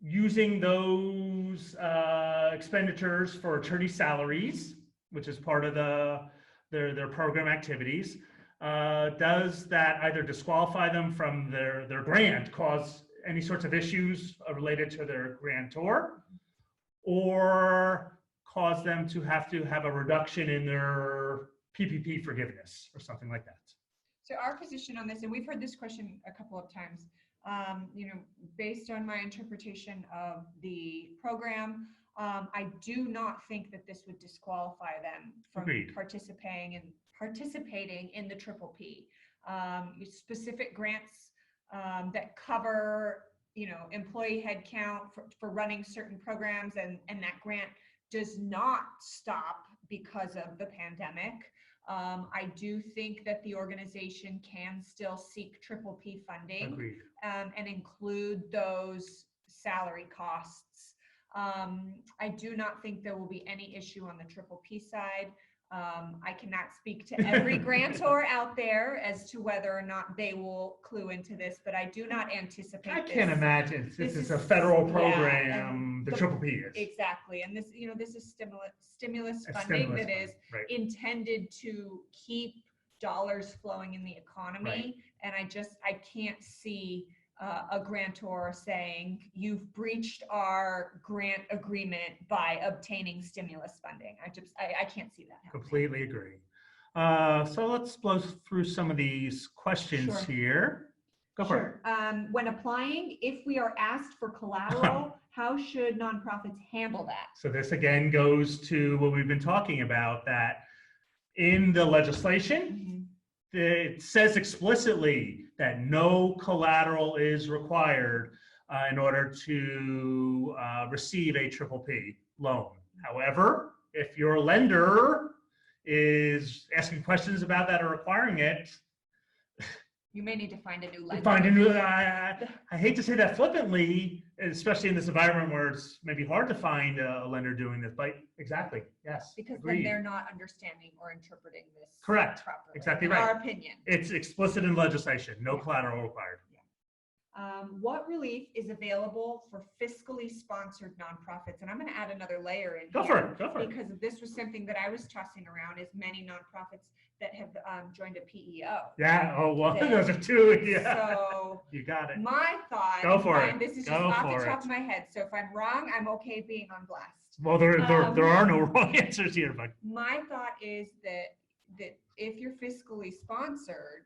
using those expenditures for attorney salaries, which is part of their program activities, does that either disqualify them from their grant, cause any sorts of issues related to their grantor, or cause them to have a reduction in their PPP forgiveness or something like that? So our position on this, and we've heard this question a couple of times, based on my interpretation of the program, I do not think that this would disqualify them from Agreed. participating in the Triple P. Specific grants that cover employee headcount for running certain programs, and that grant does not stop because of the pandemic. I do think that the organization can still seek triple P funding. Agreed. And include those salary costs. I do not think there will be any issue on the triple P side. I cannot speak to every grantor out there as to whether or not they will clue into this, but I do not anticipate I can't imagine this is a federal program. The triple P is. Exactly. And this, this is stimulus It's funding stimulus that is right. intended to keep dollars flowing in the economy. Right. And I can't see a grantor saying, you've breached our grant agreement by obtaining stimulus funding. I can't see that happening. Completely agree. So let's blow through some of these questions Sure. here. Go for it. When applying, if we are asked for collateral, how should nonprofits handle that? So this again goes to what we've been talking about, that in the legislation, it says explicitly that no collateral is required in order to receive a triple P loan. However, if your lender is asking questions about that or requiring it, you may need to find a new lender. I hate to say that flippantly, especially in this environment where it's maybe hard to find a lender doing this, but exactly, yes. Because agreed. then they're not understanding or interpreting this correct. properly. Exactly in right. our opinion. It's explicit in legislation, no collateral required. What relief is available for fiscally sponsored nonprofits? And I'm going to add another layer in Go here. for it. Because this was something that I was tossing around, is many nonprofits that have joined a PEO. Yeah. Oh, well, those are two. Yeah. So you got it. my thought. Go for it. This is just Go off the for top it. of my head. So if I'm wrong, I'm okay being on blast. Well, there are no wrong answers here, but my thought is that if you're fiscally sponsored,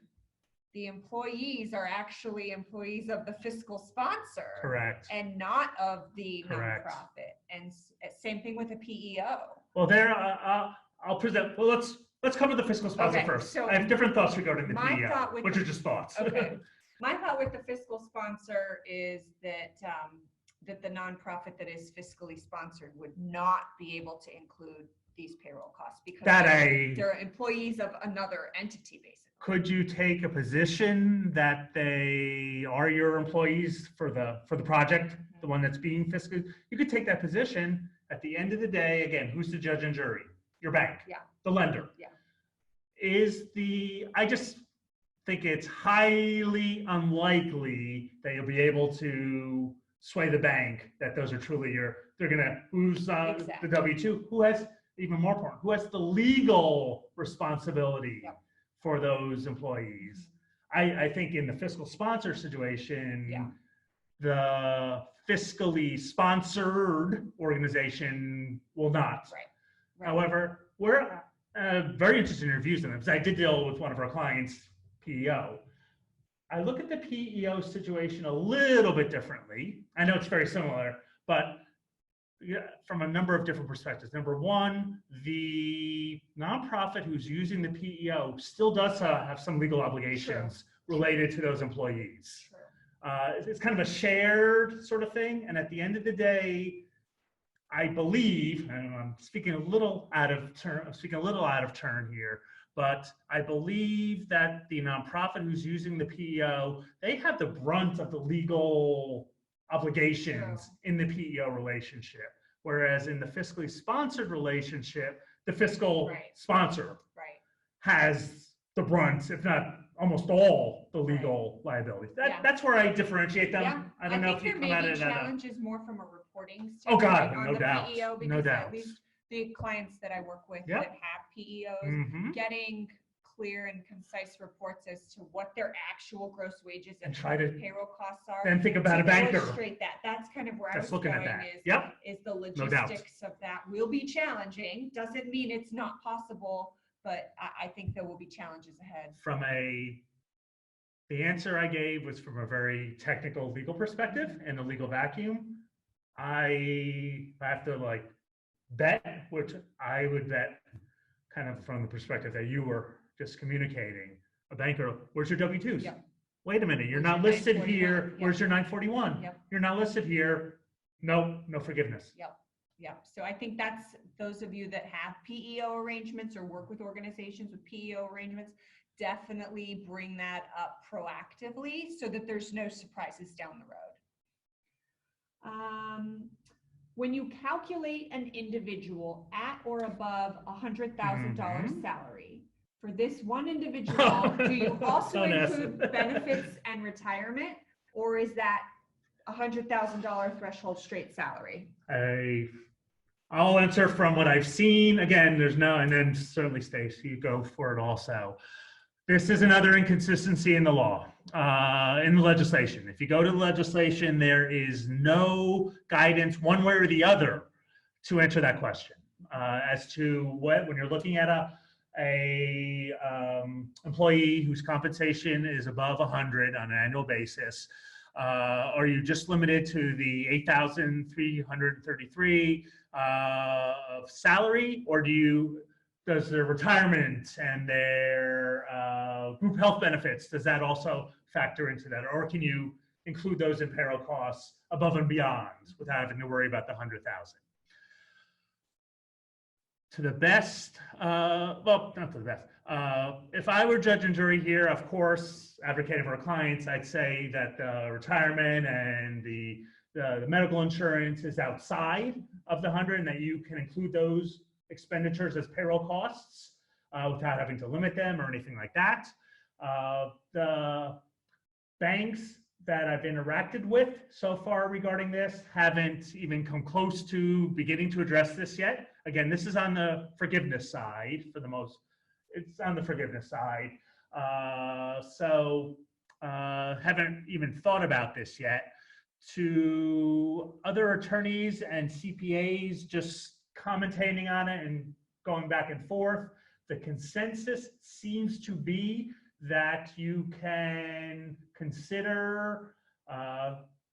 the employees are actually employees of the fiscal sponsor. correct. And not of the Correct. nonprofit. And same thing with a PEO. Well, there I'll present. Well, let's cover the fiscal sponsor first. So I have different thoughts regarding the my PEO, thought with which are just thoughts. Okay. My thought with the fiscal sponsor is that that the nonprofit that is fiscally sponsored would not be able to include these payroll costs because they're employees of another entity, basically. Could you take a position that they are your employees for the project, the one that's being fiscal? You could take that position. At the end of the day, again, who's the judge and jury? Your bank. Yeah. The lender. Yeah. I just think it's highly unlikely that you'll be able to sway the bank that those are truly who's the W-2, who has, even more important, who has the legal responsibility for those employees. I think in the fiscal sponsor situation, the fiscally sponsored organization will not. Right. However, we're very interested in your views on them, because I did deal with one of our clients, PEO. I look at the PEO situation a little bit differently. I know it's very similar, but from a number of different perspectives. Number one, the nonprofit who's using the PEO still does have some legal obligations related to those employees. It's kind of a shared sort of thing. And at the end of the day, I believe, and I'm speaking a little out of turn here, but I believe that the nonprofit who's using the PEO, they have the brunt of the legal obligations in the PEO relationship. Whereas in the fiscally sponsored relationship, the fiscal sponsor has the brunt, if not almost all, the legal liability. That's where I differentiate them. Yeah. I don't know if you come at it at challenges more from a reporting standpoint. Oh God, on no the doubt. PEO, because No doubt. at least the clients that I work with that have PEOs, getting clear and concise reports as to what their actual gross wages and try to payroll costs are. then think about a banker. Illustrate that. That's kind of where I was looking going. at that. Is the logistics of that will be challenging. Doesn't mean it's not possible, but I think there will be challenges ahead. The answer I gave was from a very technical legal perspective and a legal vacuum. I have to bet, which I would bet kind of from the perspective that you were just communicating. A banker, where's your W-2s? wait a minute, you're Where's not your listed 941? here. Yep. Where's your 941? Yep. You're not listed here. No, no forgiveness. Yep. So I think that's those of you that have PEO arrangements or work with organizations with PEO arrangements, definitely bring that up proactively so that there's no surprises down the road. When you calculate an individual at or above $100,000 salary, for this one individual, do you also include benefits and retirement, or is that $100,000 threshold straight salary? I'll answer from what I've seen. Again, there's no, and then certainly Stacey, you go for it also. This is another inconsistency in the law, in the legislation. If you go to the legislation, there is no guidance one way or the other to answer that question as to what, when you're looking at a employee whose compensation is above 100 on an annual basis, are you just limited to the 8,333 of salary, or does their retirement and their group health benefits, does that also factor into that? Or can you include those in payroll costs above and beyond without having to worry about the 100,000? To the best, well, not to the best. If I were judge and jury here, of course, advocating for our clients, I'd say that the retirement and the medical insurance is outside of the 100, and that you can include those expenditures as payroll costs without having to limit them or anything like that. The banks that I've interacted with so far regarding this haven't even come close to beginning to address this yet. Again, this is on the forgiveness side for the most, it's on the forgiveness side. Haven't even thought about this yet. To other attorneys and CPAs just commentating on it and going back and forth, the consensus seems to be that you can consider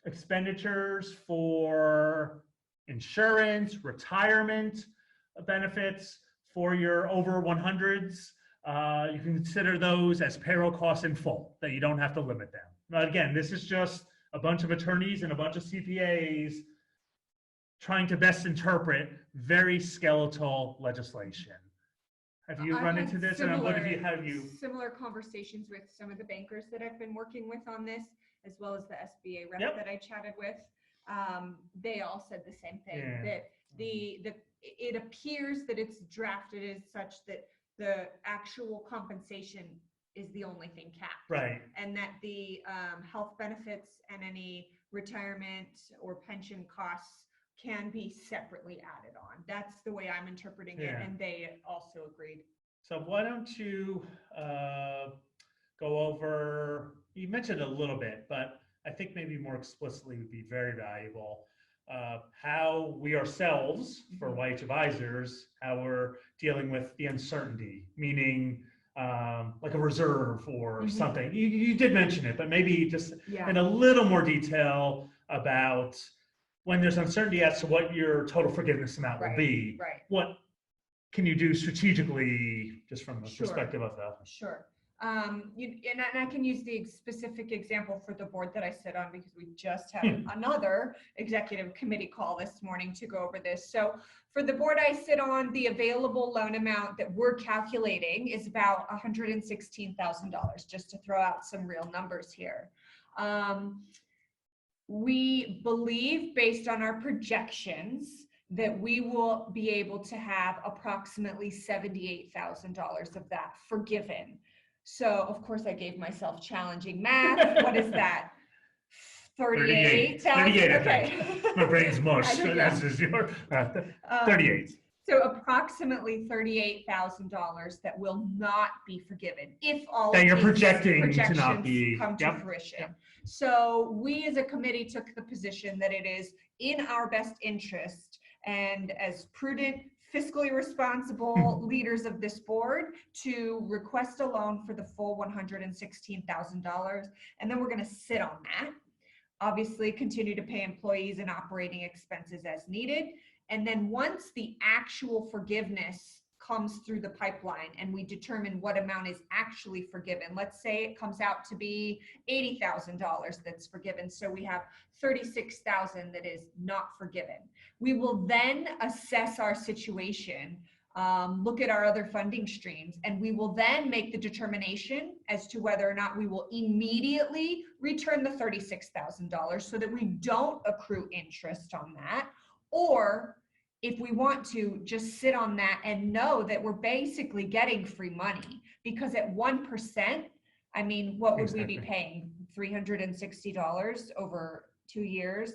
expenditures for insurance, retirement benefits for your over 100s. You can consider those as payroll costs in full, that you don't have to limit them. But again, this is just a bunch of attorneys and a bunch of CPAs trying to best interpret very skeletal legislation. Have you run into this? And what have you? Similar conversations with some of the bankers that I've been working with on this, as well as the SBA rep that I chatted with. They all said the same thing, that it appears that it's drafted as such that the actual compensation is the only thing capped. Right. And that the health benefits and any retirement or pension costs can be separately added on. That's the way I'm interpreting it, and they also agreed. So why don't you go over, you mentioned a little bit, but I think maybe more explicitly would be very valuable, how we ourselves, for YH advisors, how we're dealing with the uncertainty, meaning like a reserve or something. You did mention it, but maybe just in a little more detail about when there's uncertainty as to what your total forgiveness amount will be. Right. What can you do strategically, just from the perspective of the? Sure. And I can use the specific example for the board that I sit on, because we just had another executive committee call this morning to go over this. So for the board I sit on, the available loan amount that we're calculating is about $116,000, just to throw out some real numbers here. We believe, based on our projections, that we will be able to have approximately $78,000 of that forgiven. So, of course, I gave myself challenging math. What is that? 38,000? 38, okay. My brain's mush. That's just your 38. So approximately $38,000 that will not be forgiven if all that of you're these projecting to not be come to fruition. So we as a committee took the position that it is in our best interest, and as prudent, fiscally responsible leaders of this board, to request a loan for the full $116,000. And then we're going to sit on that. Obviously, continue to pay employees and operating expenses as needed. And then once the actual forgiveness comes through the pipeline and we determine what amount is actually forgiven. Let's say it comes out to be $80,000 that's forgiven. So we have $36,000 that is not forgiven. We will then assess our situation, look at our other funding streams, and we will then make the determination as to whether or not we will immediately return the $36,000 so that we don't accrue interest on that, or if we want to just sit on that and know that we're basically getting free money. Because at 1%, I mean, what would we be paying? $360 over 2 years?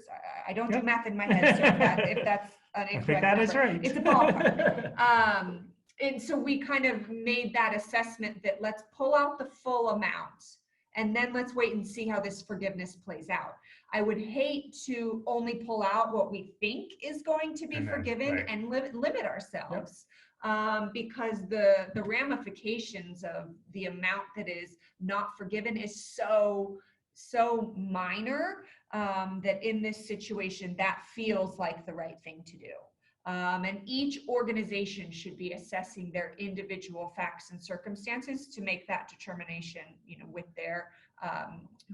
I don't do math in my head, so if that's an incorrect I think that number, is right. it's a ballpark. And so we kind of made that assessment that let's pull out the full amount and then let's wait and see how this forgiveness plays out. I would hate to only pull out what we think is going to be forgiven and limit ourselves, because the ramifications of the amount that is not forgiven is so minor, that in this situation, that feels like the right thing to do. And each organization should be assessing their individual facts and circumstances to make that determination, with their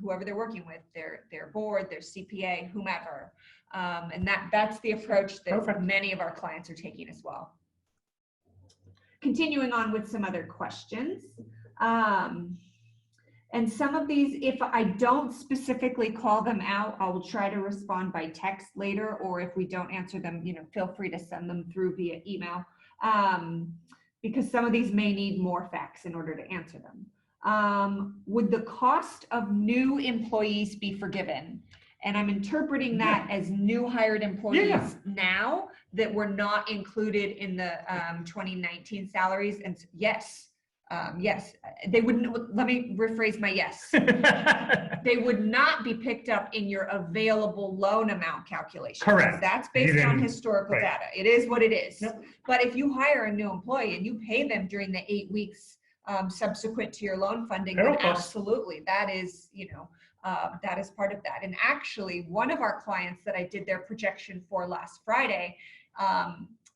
whoever they're working with, their board, their CPA, whomever. And that's the approach that many of our clients are taking as well. Continuing on with some other questions. And some of these, if I don't specifically call them out, I will try to respond by text later, or if we don't answer them, feel free to send them through via email, because some of these may need more facts in order to answer them. Would the cost of new employees be forgiven? And I'm interpreting that as new hired employees now that were not included in the 2019 salaries. And yes. Yes, they wouldn't. Let me rephrase my yes. They would not be picked up in your available loan amount calculation. Correct. That's based on historical data. It is what it is. But if you hire a new employee and you pay them during the 8 weeks subsequent to your loan funding, then absolutely, that is, that is part of that. And actually, one of our clients that I did their projection for last Friday,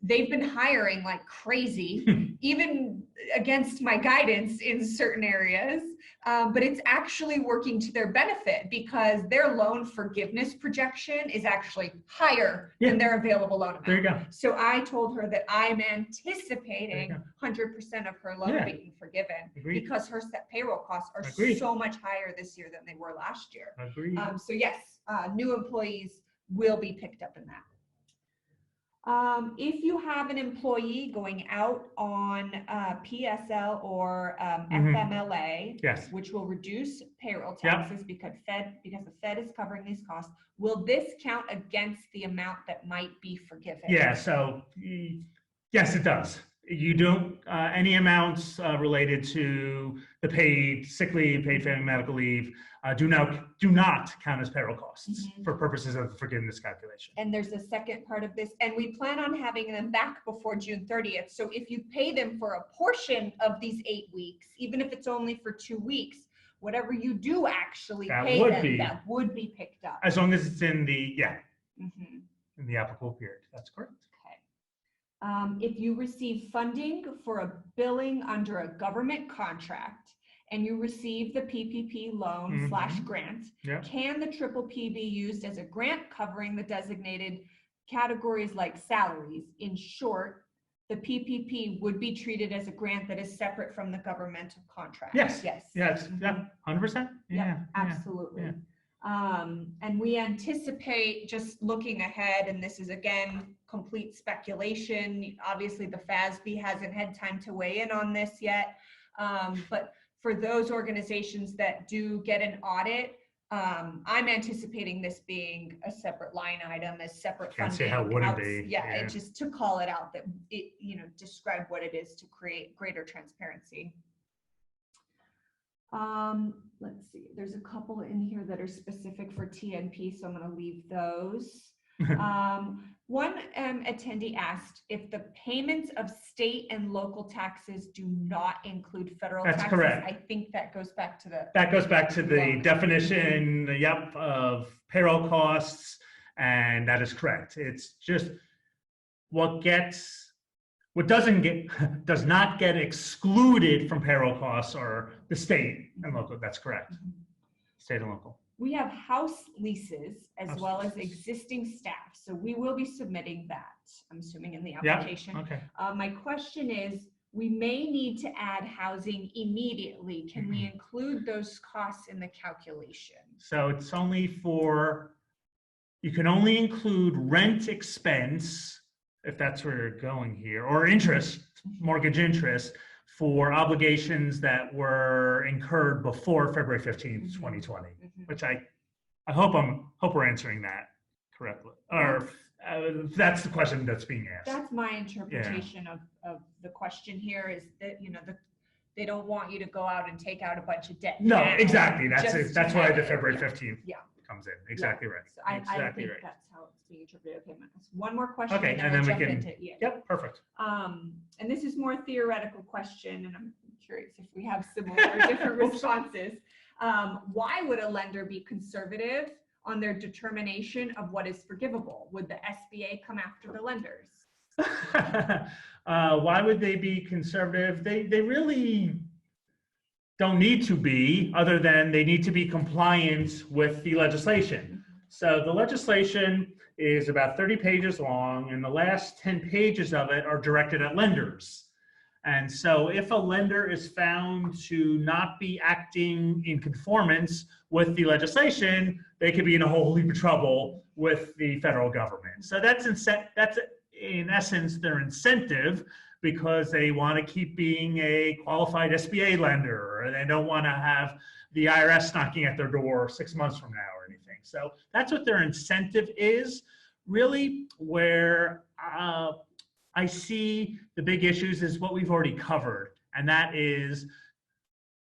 they've been hiring like crazy, even against my guidance in certain areas, but it's actually working to their benefit because their loan forgiveness projection is actually higher than their available loan amount. There you go. So I told her that I'm anticipating 100% of her loan being forgiven because her set payroll costs are so much higher this year than they were last year. So yes, new employees will be picked up in that. If you have an employee going out on PSL or FMLA, which will reduce payroll taxes because the Fed is covering these costs, will this count against the amount that might be forgiven? Yeah, so yes, it does. You don't, any amounts related to the paid sick leave, paid family medical leave, do not count as payroll costs for purposes of the forgiveness calculation. And there's a second part of this, and we plan on having them back before June 30th. So if you pay them for a portion of these 8 weeks, even if it's only for 2 weeks, whatever you do actually pay them, that would be picked up. As long as it's in the, in the applicable period. That's correct. If you receive funding for a billing under a government contract and you receive the PPP loan / grant, can the PPP be used as a grant covering the designated categories like salaries? In short, the PPP would be treated as a grant that is separate from the governmental contract. Yes. 100%. Absolutely. And we anticipate, just looking ahead, and this is again complete speculation, obviously the FASB hasn't had time to weigh in on this yet, but for those organizations that do get an audit, I'm anticipating this being a separate line item, as separate funding. Can't see how it wouldn't be. Yeah, just to call it out, that it, describe what it is to create greater transparency. Let's see, there's a couple in here that are specific for TNP, so I'm going to leave those. One attendee asked if the payments of state and local taxes do not include federal taxes. That's correct. I think that goes back to the... That goes back to the definition, of payroll costs, and that is correct. It's just what gets What does not get excluded from payroll costs are the state and local. That's correct. State and local. We have house leases as House well as leases. existing staff. So we will be submitting that, I'm assuming, in the application. Yeah. Okay. My question is, we may need to add housing immediately. Can we include those costs in the calculation? So it's only you can only include rent expense, if that's where you're going here, or interest, mortgage interest, for obligations that were incurred before February 15th, 2020, which I hope we're answering that correctly. Or that's the question that's being asked. That's my interpretation of the question here, is that, they don't want you to go out and take out a bunch of debt. No, now, exactly. That's just it. That's to why have the it. February Yeah. 15th comes in. Exactly right. So I Exactly think right. that's how it's being interpreted. Okay, one more question. Okay, and and then then we'll we jump can. into Yep, perfect. And this is more theoretical question, and I'm curious if we have similar or different responses. Why would a lender be conservative on their determination of what is forgivable? Would the SBA come after the lenders? Why would they be conservative? They really don't need to be, other than they need to be compliant with the legislation. So the legislation is about 30 pages long, and the last 10 pages of it are directed at lenders. And so if a lender is found to not be acting in conformance with the legislation, they could be in a whole heap of trouble with the federal government. So that's in essence their incentive, because they want to keep being a qualified SBA lender, or they don't want to have the IRS knocking at their door 6 months from now or anything. So that's what their incentive is. Really, where I see the big issues is what we've already covered, and that is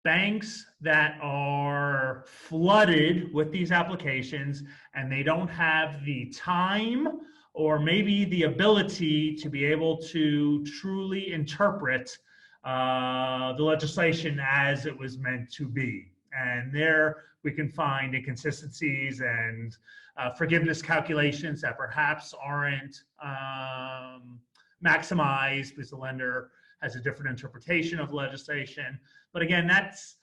banks that are flooded with these applications and they don't have the time or maybe the ability to be able to truly interpret the legislation as it was meant to be. And there we can find inconsistencies and forgiveness calculations that perhaps aren't maximized because the lender has a different interpretation of legislation. But again, that's,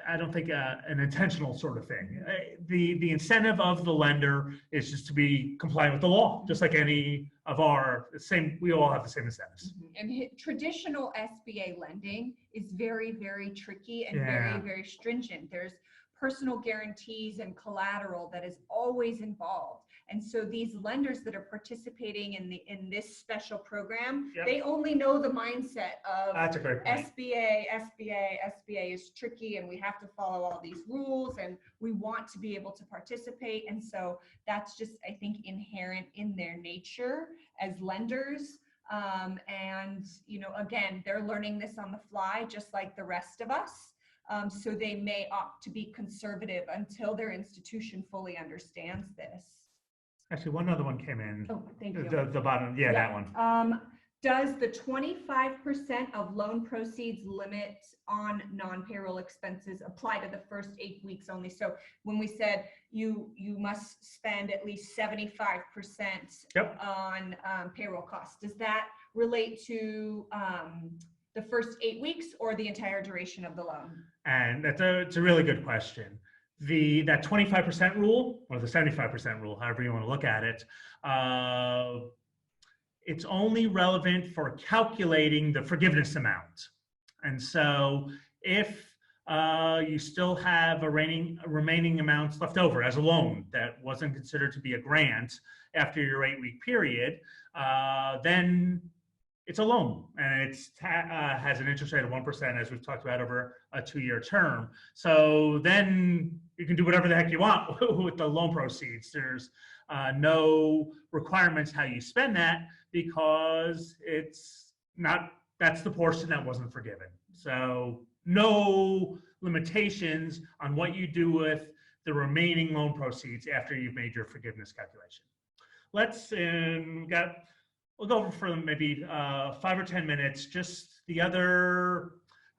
I don't think an intentional sort of thing. The incentive of the lender is just to be compliant with the law, just like any of we all have the same incentives. And traditional SBA lending is very, very tricky and very, very stringent. There's personal guarantees and collateral that is always involved. And so these lenders that are participating in this special program, they only know the mindset of That's a great point. SBA is tricky, and we have to follow all these rules, and we want to be able to participate. And so that's just, I think, inherent in their nature as lenders. And, again, they're learning this on the fly, just like the rest of us. So they may opt to be conservative until their institution fully understands this. Actually, one other one came in. Oh, thank you. The bottom, that one. Does the 25% of loan proceeds limit on non-payroll expenses apply to the first 8 weeks only? So when we said you must spend at least 75% on payroll costs, does that relate to the first 8 weeks or the entire duration of the loan? And it's a really good question. That 25% rule, or the 75% rule, however you want to look at it, it's only relevant for calculating the forgiveness amount. And so if you still have remaining amounts left over as a loan that wasn't considered to be a grant after your 8-week period, then it's a loan, and it has an interest rate of 1%, as we've talked about, over a 2-year term. So then you can do whatever the heck you want with the loan proceeds. There's no requirements how you spend that, because that's the portion that wasn't forgiven. So no limitations on what you do with the remaining loan proceeds after you've made your forgiveness calculation. We'll go over for maybe 5 or 10 minutes, just the other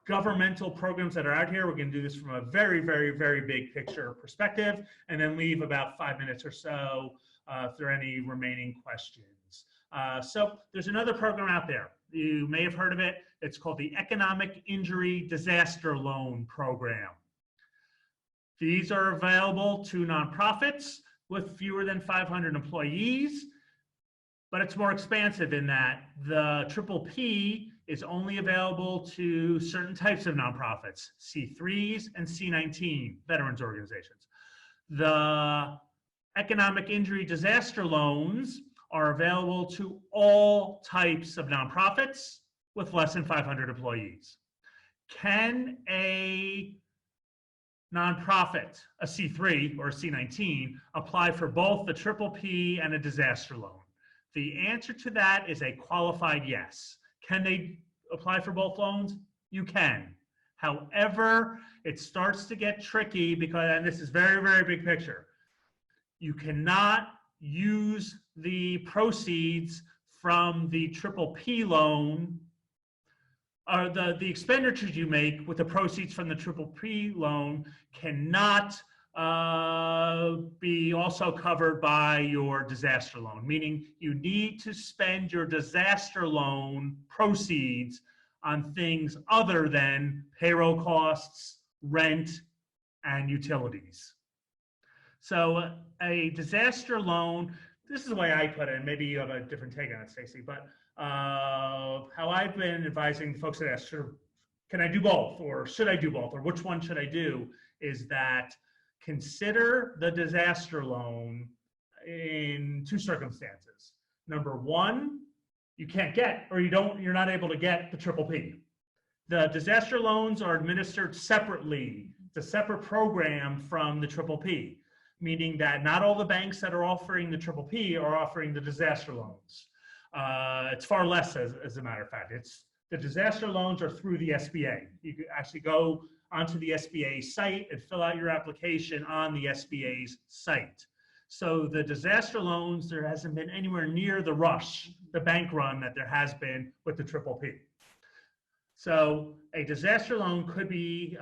governmental programs that are out here. We're going to do this from a very, very, very big picture perspective, and then leave about 5 minutes or so if there are any remaining questions. So there's another program out there. You may have heard of it. It's called the Economic Injury Disaster Loan Program. These are available to nonprofits with fewer than 500 employees, but it's more expansive in that the PPP is only available to certain types of nonprofits, C3s and C19 veterans organizations. The economic injury disaster loans are available to all types of nonprofits with less than 500 employees. Can a nonprofit, a C3 or a C19, apply for both the PPP and a disaster loan? The answer to that is a qualified yes. Can they apply for both loans? You can. However, it starts to get tricky because, and this is very, very big picture, you cannot use the proceeds from the PPP loan, or the expenditures you make with the proceeds from the PPP loan cannot be also covered by your disaster loan, meaning you need to spend your disaster loan proceeds on things other than payroll costs, rent, and utilities. So a disaster loan, this is the way I put it, and maybe you have a different take on it, Stacey, but how I've been advising folks that ask, can I do both, or should I do both, or which one should I do, is that consider the disaster loan in two circumstances. Number one, you can't get, or you're not able to get the PPP. The disaster loans are administered separately. It's a separate program from the PPP, meaning that not all the banks that are offering the PPP are offering the disaster loans. It's far less, as a matter of fact. The disaster loans are through the SBA. You can actually go onto the SBA site and fill out your application on the SBA's site. So the disaster loans, there hasn't been anywhere near the rush, the bank run that there has been with the PPP. So a disaster loan could be,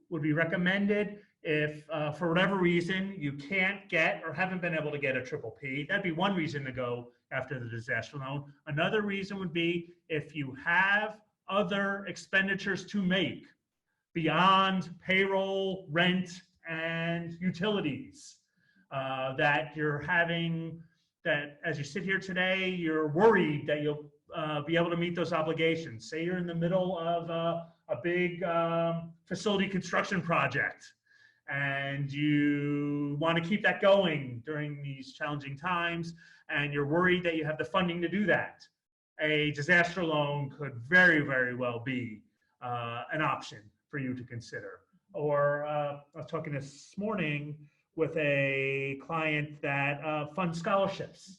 would be recommended if for whatever reason you can't get or haven't been able to get a PPP. That'd be one reason to go after the disaster loan. Another reason would be if you have other expenditures to make beyond payroll, rent, and utilities, that you're having, that as you sit here today, you're worried that you'll be able to meet those obligations. Say you're in the middle of a big facility construction project and you want to keep that going during these challenging times, and you're worried that you have the funding to do that. A disaster loan could very, very well be an option for you to consider. Or I was talking this morning with a client that funds scholarships.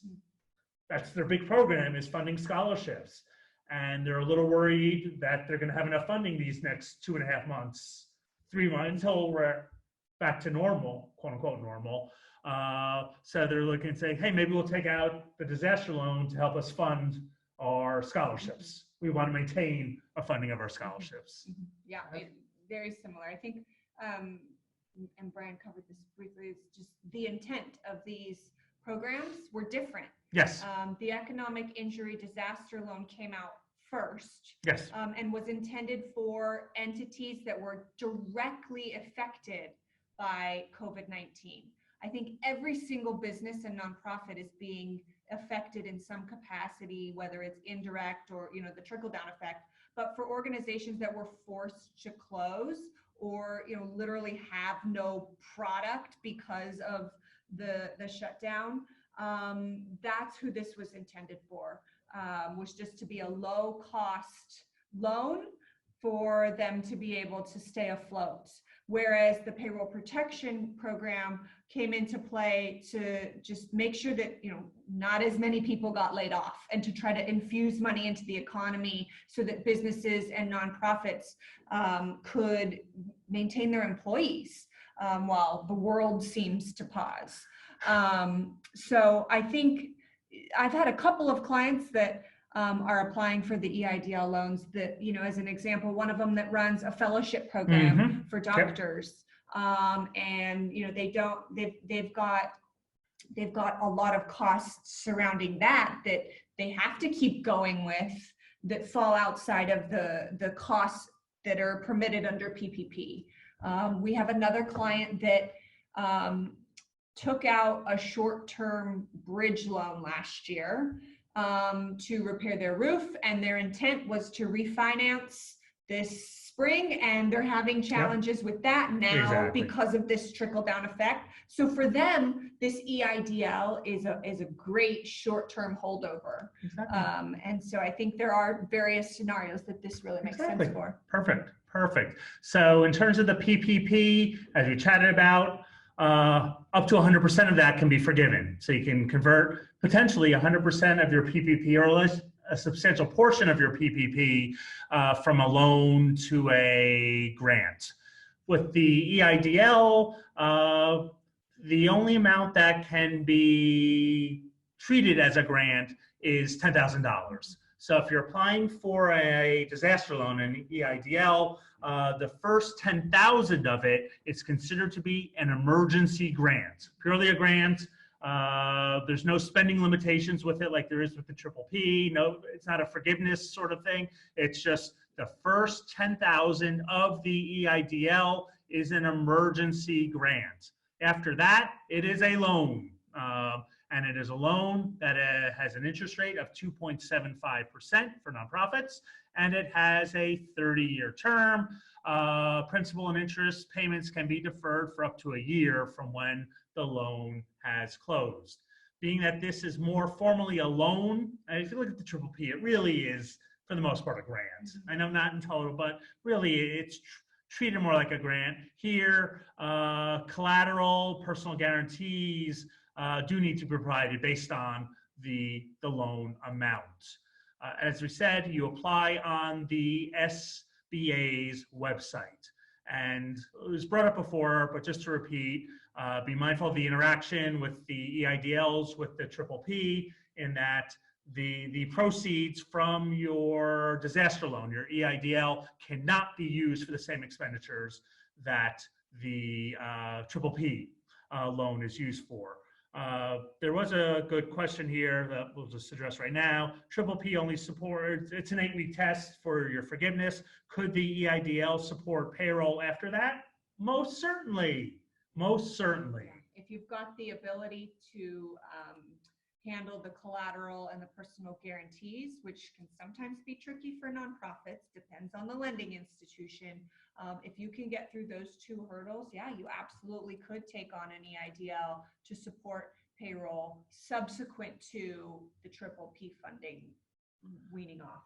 That's their big program, is funding scholarships. And they're a little worried that they're going to have enough funding these next 2.5 months, 3 months, until we're back to normal, quote unquote normal. So they're looking and saying, hey, maybe we'll take out the disaster loan to help us fund our scholarships. We want to maintain a funding of our scholarships. Yeah, very similar. I think, and Brian covered this briefly, it's just the intent of these programs were different. Yes. The economic injury disaster loan came out first. Yes. And was intended for entities that were directly affected by COVID-19. I think every single business and nonprofit is being affected in some capacity, whether it's indirect or, you know, the trickle down effect. But for organizations that were forced to close, or, you know, literally have no product because of the shutdown, that's who this was intended for, was just to be a low cost loan for them to be able to stay afloat. Whereas the payroll protection program came into play to just make sure that, you know, not as many people got laid off, and to try to infuse money into the economy so that businesses and nonprofits could maintain their employees while the world seems to pause. So I think I've had a couple of clients that are applying for the EIDL loans that, you know, as an example, one of them that runs a fellowship program for doctors. And, you know, they've got they've got a lot of costs surrounding that they have to keep going with, that fall outside of the costs that are permitted under PPP. We have another client that took out a short-term bridge loan last year to repair their roof, and their intent was to refinance this spring, and they're having challenges with that now because of this trickle-down effect. So for them, this EIDL is a great short-term holdover. And so I think there are various scenarios that this really makes sense for. Perfect. So in terms of the PPP, as we chatted about, up to 100% of that can be forgiven. So you can convert potentially 100% of your PPP, or less, a substantial portion of your PPP from a loan to a grant. With the EIDL, the only amount that can be treated as a grant is $10,000. So if you're applying for a disaster loan, an EIDL, the first $10,000 of it is considered to be an emergency grant, purely a grant. There's no spending limitations with it like there is with the PPP. No, it's not a forgiveness sort of thing. It's just the first $10,000 of the EIDL is an emergency grant. After that, it is a loan. And it is a loan that has an interest rate of 2.75% for nonprofits, and it has a 30-year term. Principal and interest payments can be deferred for up to a year from when the loan has closed. Being that this is more formally a loan, and if you look at the PPP, it really is, for the most part, a grant. I know not in total, but really it's treated more like a grant. Here, collateral, personal guarantees, do need to be provided based on the loan amount. As we said, you apply on the SBA's website. And it was brought up before, but just to repeat, be mindful of the interaction with the EIDLs, with the PPP, in that the proceeds from your disaster loan, your EIDL, cannot be used for the same expenditures that the PPP loan is used for. There was a good question here that we'll just address right now. PPP only supports, it's an 8-week test for your forgiveness. Could the EIDL support payroll after that? Most certainly. Most certainly. If you've got the ability to handle the collateral and the personal guarantees, which can sometimes be tricky for nonprofits, depends on the lending institution. If you can get through those two hurdles, yeah, you absolutely could take on an EIDL to support payroll subsequent to the PPP funding weaning off.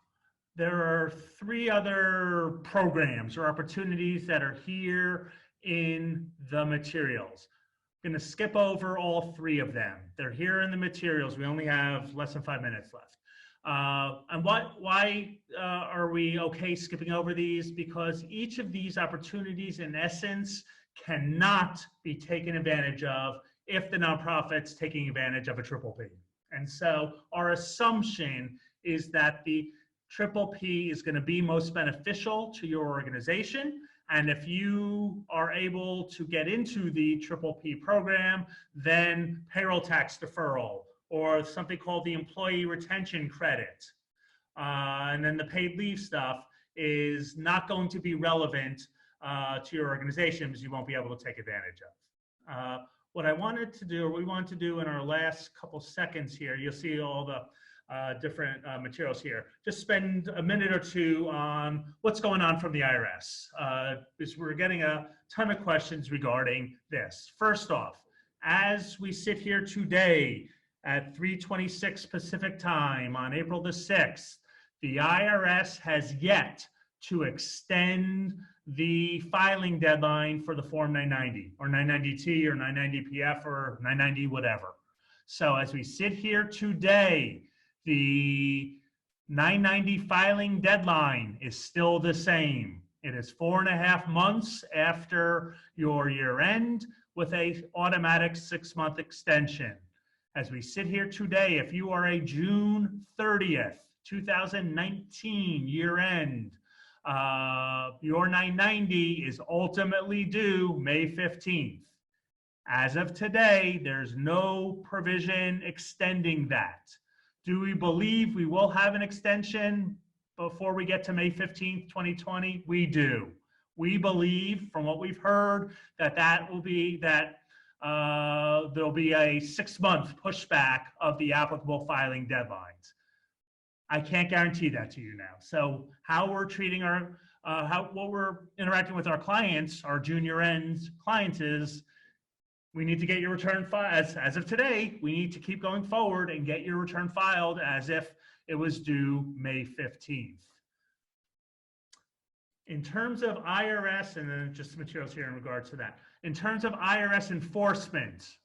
There are 3 other programs or opportunities that are here in the materials. I'm going to skip over all 3 of them. They're here in the materials. We only have less than 5 minutes left. And why are we okay skipping over these? Because each of these opportunities, in essence, cannot be taken advantage of if the nonprofit's taking advantage of a PPP. And so our assumption is that the PPP is going to be most beneficial to your organization. And if you are able to get into the PPP program, then payroll tax deferral, or something called the employee retention credit, and then the paid leave stuff is not going to be relevant to your organization because you won't be able to take advantage of. What I wanted to do, or we want to do in our last couple seconds here, you'll see all the different materials here. Just spend a minute or 2 on what's going on from the IRS, because we're getting a ton of questions regarding this. First off, as we sit here today at 3:26 Pacific time on April the 6th, the IRS has yet to extend the filing deadline for the Form 990 or 990T or 990PF or 990 whatever. So as we sit here today, the 990 filing deadline is still the same. It is 4.5 months after your year end with a automatic 6-month extension. As we sit here today, if you are a June 30th, 2019 year end, your 990 is ultimately due May 15th. As of today, there's no provision extending that. Do we believe we will have an extension before we get to May 15th, 2020? We do. We believe, from what we've heard, that there'll be a 6-month pushback of the applicable filing deadlines. I can't guarantee that to you now. So how we're treating what we're interacting with our clients, our junior end clients, is we need to get your return filed. As of today, we need to keep going forward and get your return filed as if it was due May 15th. In terms of IRS, and then just materials here in regards to that. In terms of IRS enforcement,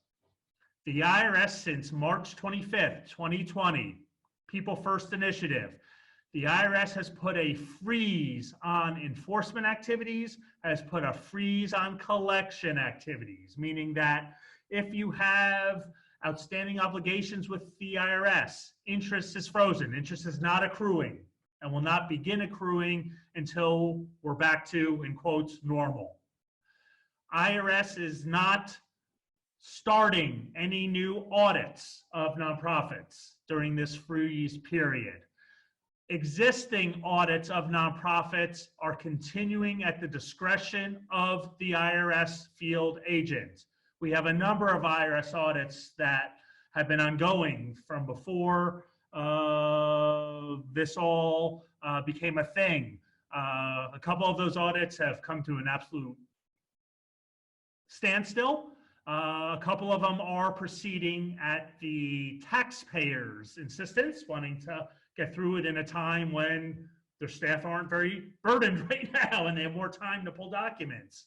the IRS since March 25th, 2020, People First Initiative, the IRS has put a freeze on enforcement activities, has put a freeze on collection activities, meaning that if you have outstanding obligations with the IRS, interest is frozen, interest is not accruing, and will not begin accruing until we're back to, in quotes, normal. IRS is not starting any new audits of nonprofits during this freeze period. Existing audits of nonprofits are continuing at the discretion of the IRS field agent. We have a number of IRS audits that have been ongoing from before this all became a thing. A couple of those audits have come to an absolute standstill. A couple of them are proceeding at the taxpayers' insistence, wanting to get through it in a time when their staff aren't very burdened right now and they have more time to pull documents.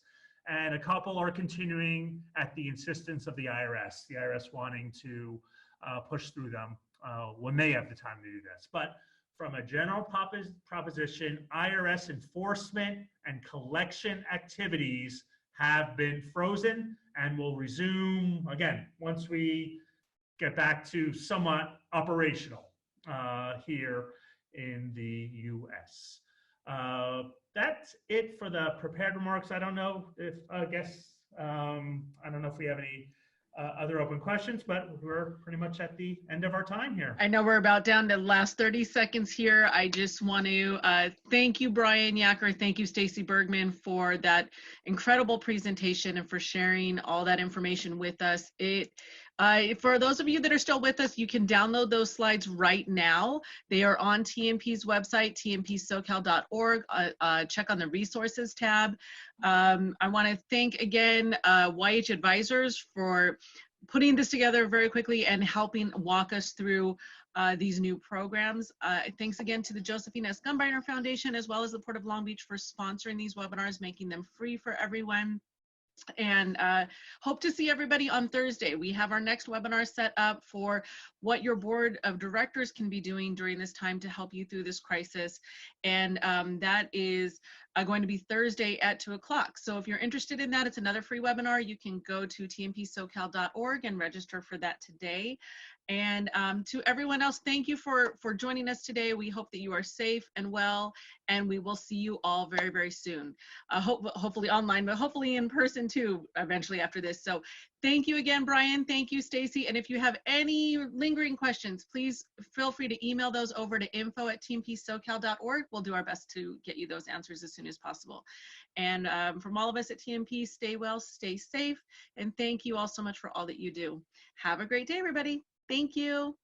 And a couple are continuing at the insistence of the IRS wanting to push through them when they have the time to do this. But from a general proposition, IRS enforcement and collection activities have been frozen and will resume again once we get back to somewhat operational here in the U.S. That's it for the prepared remarks. I don't know if I don't know if we have any other open questions, but we're pretty much at the end of our time here. I know we're about down to the last 30 seconds here. I just want to thank you, Brian Yacker. Thank you, Stacey Bergman, for that incredible presentation and for sharing all that information with us. For those of you that are still with us, you can download those slides right now. They are on TNP's website, tnpsocal.org. Check on the resources tab. I want to thank again YH Advisors for putting this together very quickly and helping walk us through these new programs. Thanks again to the Josephine S. Gumbeiner Foundation, as well as the Port of Long Beach for sponsoring these webinars, making them free for everyone. And hope to see everybody on Thursday. We have our next webinar set up for what your board of directors can be doing during this time to help you through this crisis. And that is going to be Thursday at 2 o'clock. So if you're interested in that, it's another free webinar. You can go to tnpsocal.org and register for that today. And to everyone else, thank you for joining us today. We hope that you are safe and well, and we will see you all very, very soon. Hopefully online, but hopefully in person too, eventually after this. So thank you again, Brian. Thank you, Stacey. And if you have any lingering questions, please feel free to email those over to info@tnpsocal.org. We'll do our best to get you those answers as soon as possible. And from all of us at TNP, stay well, stay safe, and thank you all so much for all that you do. Have a great day, everybody. Thank you.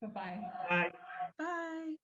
Bye-bye. Bye. Bye.